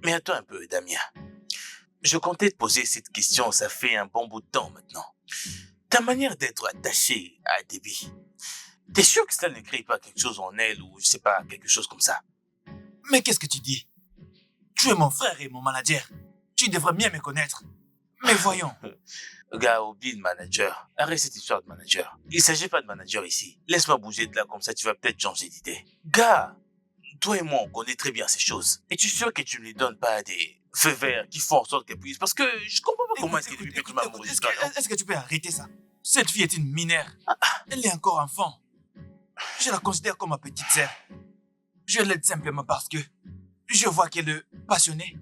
Mais attends un peu, Damien. Je comptais te poser cette question, ça fait un bon bout de temps maintenant. Ta manière d'être attaché à Debbie, t'es sûr que ça ne crée pas quelque chose en elle ou je sais pas, quelque chose comme ça? Mais qu'est-ce que tu dis? Tu es mon frère et mon manager. Tu devrais bien me connaître. Mais voyons. Gars, oublie le manager. Arrête cette histoire de manager. Il s'agit pas de manager ici. Laisse-moi bouger de là, comme ça tu vas peut-être changer d'idée. Gars, toi et moi, on connaît très bien ces choses. Et tu es sûr que tu ne lui donnes pas des feux verts qui font en sorte qu'elle puisse... Parce que je comprends pas comment est-ce qu'elle est plus amoureuse de toi, non? Est-ce que tu peux arrêter ça? Cette fille est une mineure. Elle est encore enfant. Je la considère comme ma petite sœur. Je l'aide simplement parce que je vois qu'elle est passionnée.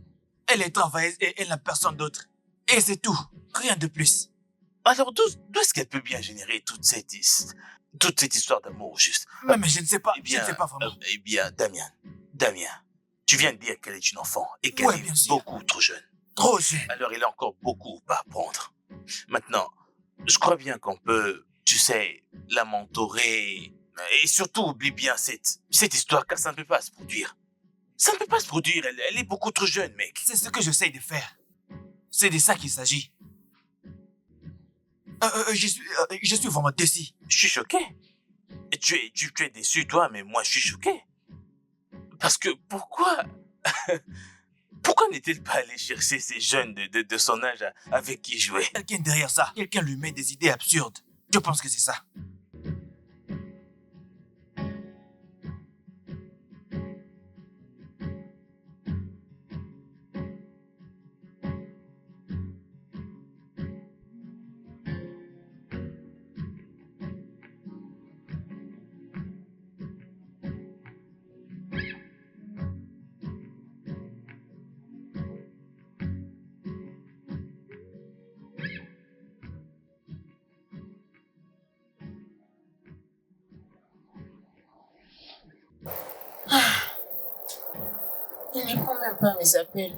Elle est travailleuse et elle n'a personne d'autre. Et c'est tout. Rien de plus. Alors d'où est-ce qu'elle peut bien générer toute cette histoire d'amour, juste? Mais je ne sais pas. Eh bien, je ne sais pas vraiment. Damien, Tu viens de dire qu'elle est une enfant et qu'elle Ouais, est bien sûr. beaucoup trop jeune. Trop jeune. Alors, il a encore beaucoup à apprendre. Maintenant, je crois bien qu'on peut, tu sais, la mentorer. Et surtout, oublie bien cette histoire, car ça ne peut pas se produire. Ça ne peut pas se produire, elle est beaucoup trop jeune, mec. C'est ce que j'essaye de faire. C'est de ça qu'il s'agit. Je suis vraiment déçu. Je suis choqué. Et tu es déçu, toi, mais moi, je suis choqué. Parce que pourquoi pourquoi n'est-il pas allé chercher ces jeunes de son âge avec qui jouer? Quelqu'un derrière ça. Quelqu'un lui met des idées absurdes. Je pense que c'est ça. Il ne prend même pas à mes appels.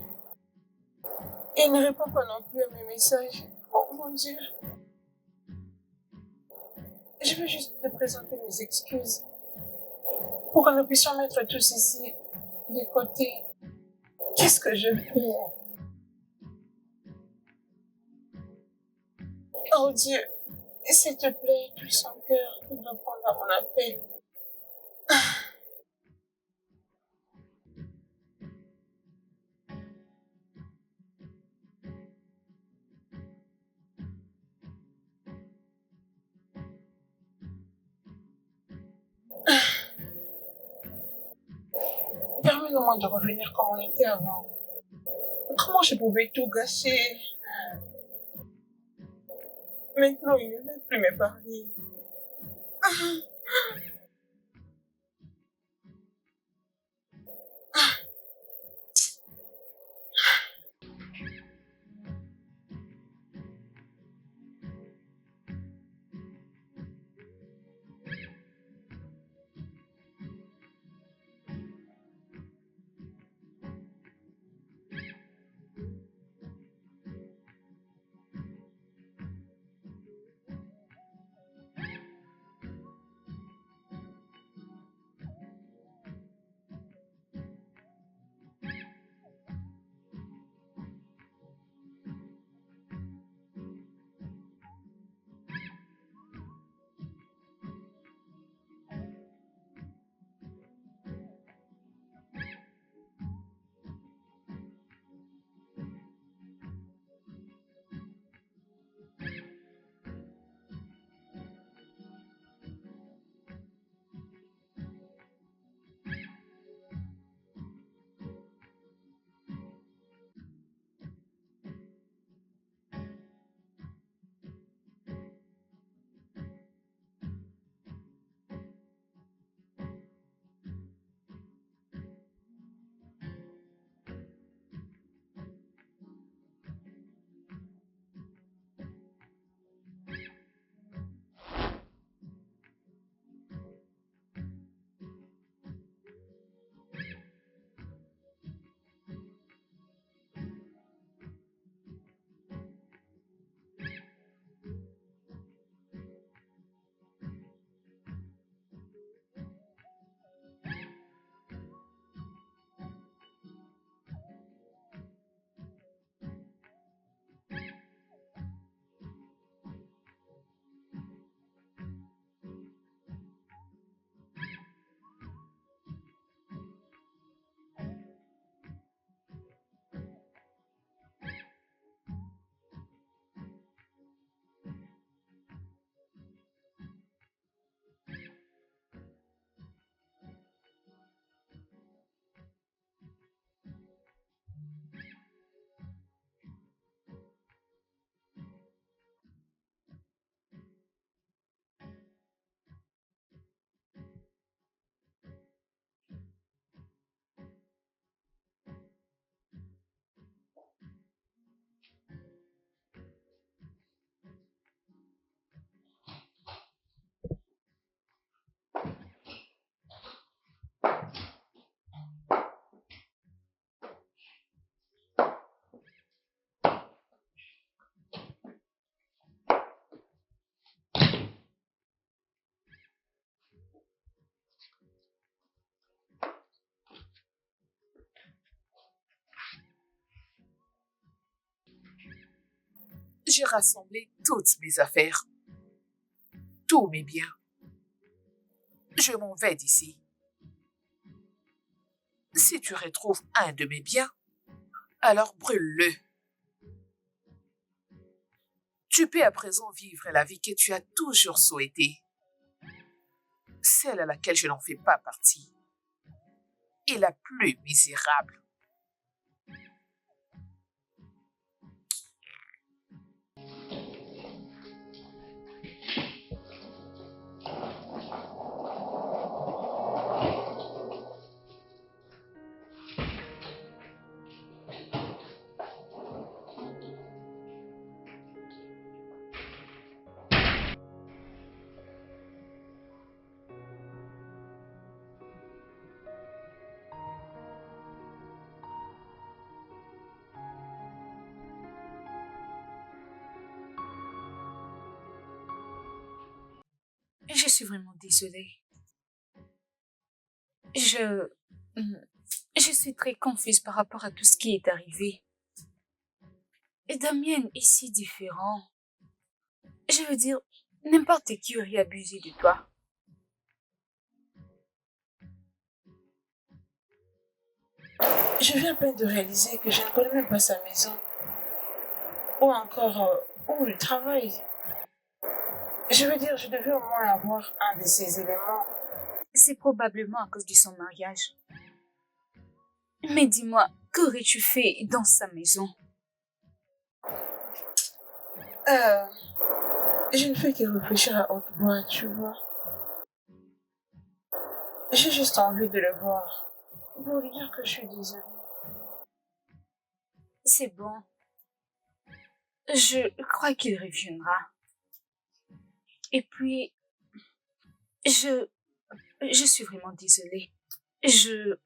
Il ne répond pas non plus à mes messages. Oh mon Dieu. Je veux juste te présenter mes excuses pour que nous puissions mettre tous ici de côté. Qu'est-ce que je fais? Oh Dieu, s'il te plaît, touche son cœur pour répondre à mon appel. Permets-moi de revenir comme on était avant. Comment je pouvais tout gâcher? Maintenant, il ne veut plus me parler. j'ai rassemblé toutes mes affaires, tous mes biens. Je m'en vais d'ici. Si tu retrouves un de mes biens, alors brûle-le. Tu peux à présent vivre la vie que tu as toujours souhaitée, celle à laquelle je n'en fais pas partie, et la plus misérable. Je suis vraiment désolée. Je... Je suis très confuse par rapport à tout ce qui est arrivé. Et Damien est si différent. Je veux dire, n'importe qui aurait abusé de toi. Je viens à peine de réaliser que je ne connais même pas sa maison. Ou encore où il travaille. Je veux dire, je devais au moins avoir un de ces éléments. C'est probablement à cause de son mariage. Mais dis-moi, qu'aurais-tu fait dans sa maison? Je ne fais que réfléchir à haute voix, tu vois. J'ai juste envie de le voir. Pour lui dire que je suis désolée. C'est bon. Je crois qu'il reviendra. Et puis, je suis vraiment désolée. Je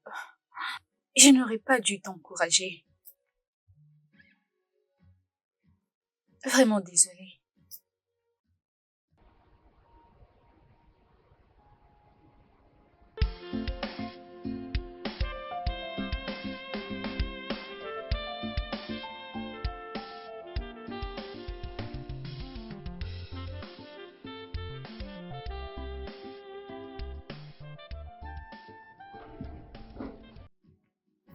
n'aurais pas dû t'encourager. Vraiment désolée.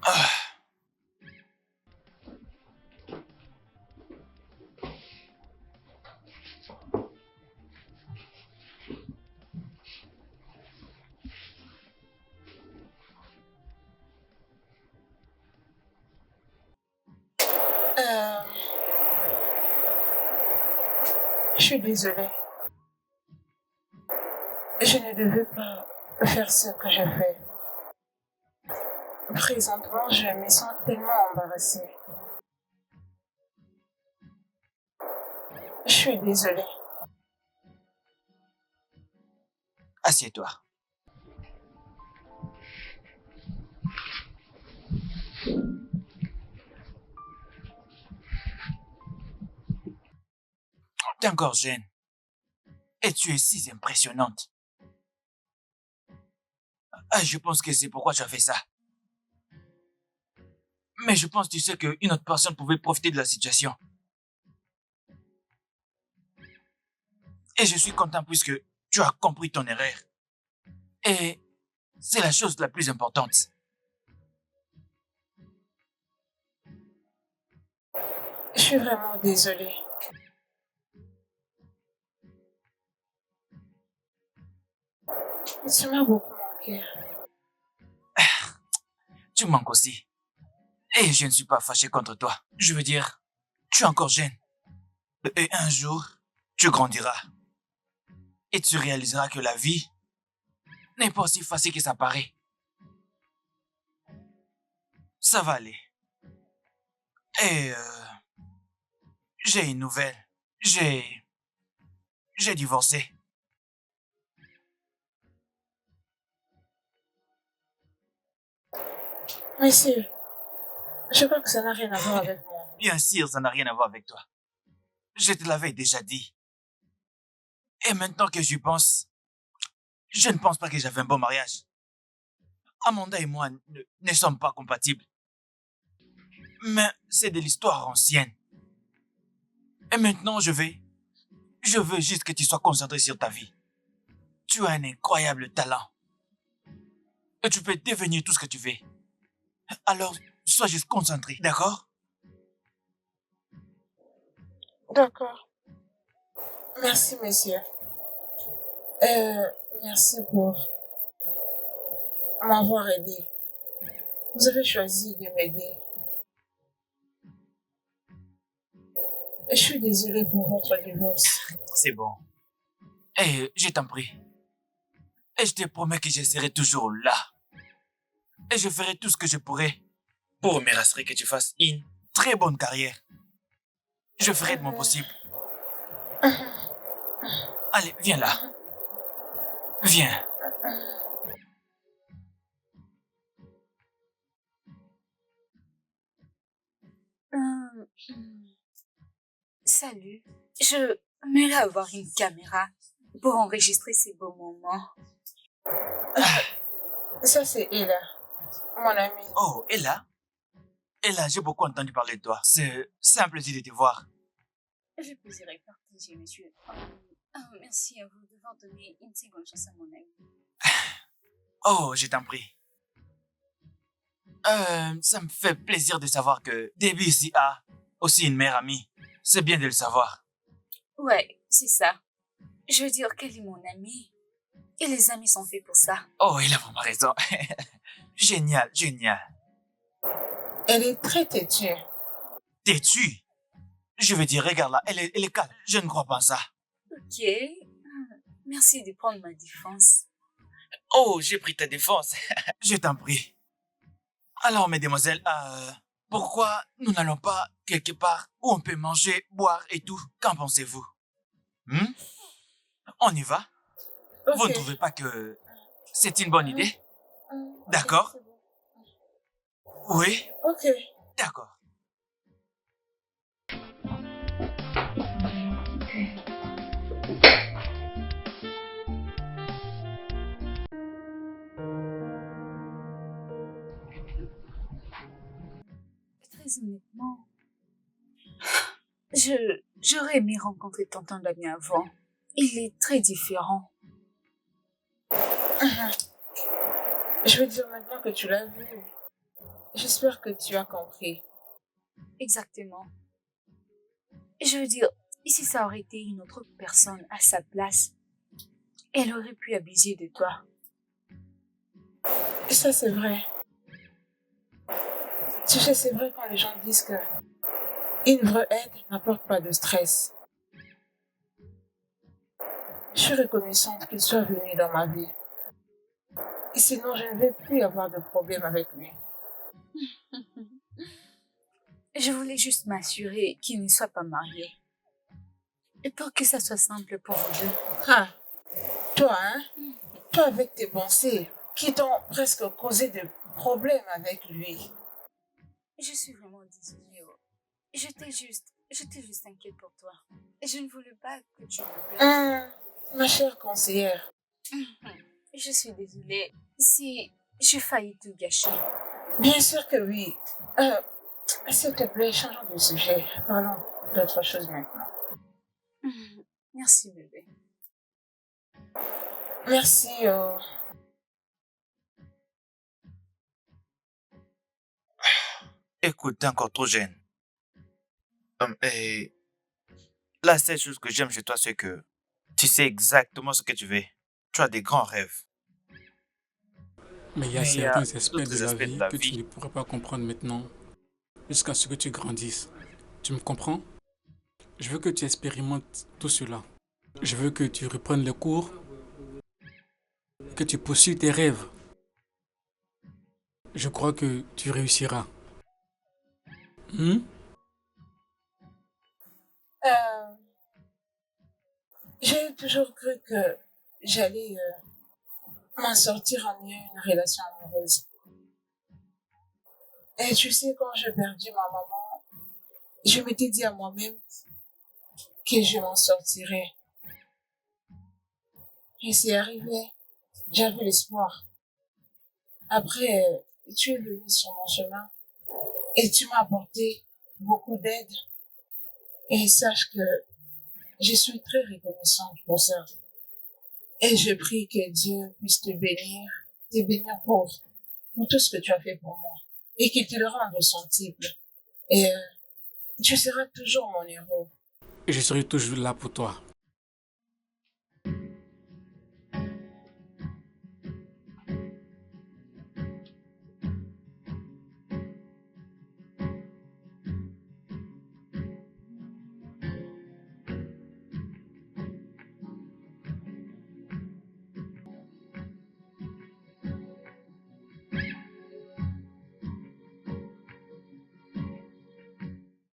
Ah, Euh, je suis désolée. Je ne devais pas faire ce que j'ai fait. Présentement, je me sens tellement embarrassée. Je suis désolée. assieds-toi. T'es encore jeune. Et tu es si impressionnante. Ah, je pense que c'est pourquoi tu as fait ça. Mais je pense, tu sais, qu'une autre personne pouvait profiter de la situation. Et je suis content puisque tu as compris ton erreur. Et c'est la chose la plus importante. Je suis vraiment désolée. Tu m'as beaucoup manqué. Tu manques aussi. Et je ne suis pas fâché contre toi. Je veux dire, tu es encore jeune. Et un jour, tu grandiras. Et tu réaliseras que la vie n'est pas aussi facile que ça paraît. Ça va aller. Et j'ai une nouvelle. J'ai divorcé. Monsieur, je crois que ça n'a rien à voir avec moi. Bien sûr, ça n'a rien à voir avec toi. Je te l'avais déjà dit. Et maintenant que j'y pense, je ne pense pas que j'avais un bon mariage. Amanda et moi ne sommes pas compatibles. Mais c'est de l'histoire ancienne. Et maintenant, je veux juste que tu sois concentré sur ta vie. Tu as un incroyable talent. Et tu peux devenir tout ce que tu veux. Alors, sois juste concentré, d'accord? D'accord. Merci, monsieur. Merci pour m'avoir aidé. Vous avez choisi de m'aider. Je suis désolée pour votre divorce. C'est bon. Et je t'en prie. Et je te promets que je serai toujours là. Et je ferai tout ce que je pourrai pour me rassurer que tu fasses une très bonne carrière. Je ferai de mon possible. Allez, viens là. Viens. Salut. Je m'aimerais avoir une caméra pour enregistrer ces beaux moments. Ça, c'est Ella, mon amie. Oh, Ella? Ella, j'ai beaucoup entendu parler de toi. C'est un plaisir de te voir. Je plaisirais partager, monsieur. Merci à vous d'avoir donné une seconde chance à mon ami. Oh, je t'en prie. Ça me fait plaisir de savoir que Debbie ici a aussi une meilleure amie. C'est bien de le savoir. Ouais, c'est ça. Je veux dire qu'elle est mon amie. Et les amis sont faits pour ça. Oh, il a vraiment raison. Génial, génial. Elle est très têtue. T'es-tu? Je veux dire, regarde là, elle est calme. Je ne crois pas à ça. Ok. Merci de prendre ma défense. Oh, j'ai pris ta défense. Je t'en prie. Alors, mesdemoiselles, pourquoi nous n'allons pas quelque part où on peut manger, boire et tout? Qu'en pensez-vous? On y va? Ok. Vous ne trouvez pas que c'est une bonne idée? D'accord? C'est bon. Oui? Ok. D'accord. Très honnêtement, j'aurais aimé rencontrer tonton Damien avant. Il est très différent. Je veux dire maintenant que tu l'as vu. J'espère que tu as compris. Exactement. Je veux dire, si ça aurait été une autre personne à sa place, elle aurait pu abuser de toi. Ça, c'est vrai. Tu sais, c'est vrai quand les gens disent que une vraie aide n'apporte pas de stress. Je suis reconnaissante qu'il soit venu dans ma vie. Et sinon, je ne vais plus avoir de problème avec lui. Je voulais juste m'assurer qu'il ne soit pas marié. Et pour que ça soit simple pour vous deux. Ah, toi, hein? Toi avec tes pensées qui t'ont presque causé des problèmes avec lui. Je suis vraiment désolée. Oh. J'étais juste inquiète pour toi. Et je ne voulais pas que tu me plaies. Ma chère conseillère, Je suis désolée si j'ai failli tout gâcher. bien sûr que oui. S'il te plaît, changeons de sujet. Parlons d'autre chose maintenant. Merci, bébé. Merci. Écoute, t'es encore trop jeune. Et la seule chose que j'aime chez toi, c'est que tu sais exactement ce que tu veux. Tu as des grands rêves. Mais il y a Mais il y a certains aspects d'autres de la aspects de vie la que tu vie. ne pourras pas comprendre maintenant, jusqu'à ce que tu grandisses. Tu me comprends? Je veux que tu expérimentes tout cela. Je veux que tu reprennes les cours, que tu poursuives tes rêves. Je crois que tu réussiras. Hmm? J'ai toujours cru que j'allais m'en sortir en ayant une relation amoureuse. Et tu sais, quand j'ai perdu ma maman, je m'étais dit à moi-même que je m'en sortirais. Et c'est arrivé. J'avais l'espoir. Après, tu es venu sur mon chemin et tu m'as apporté beaucoup d'aide. Et sache que je suis très reconnaissante pour ça. Et je prie que Dieu puisse te bénir pour tout ce que tu as fait pour moi. Et qu'il te le rende au centuple. Et tu seras toujours mon héros. Et je serai toujours là pour toi.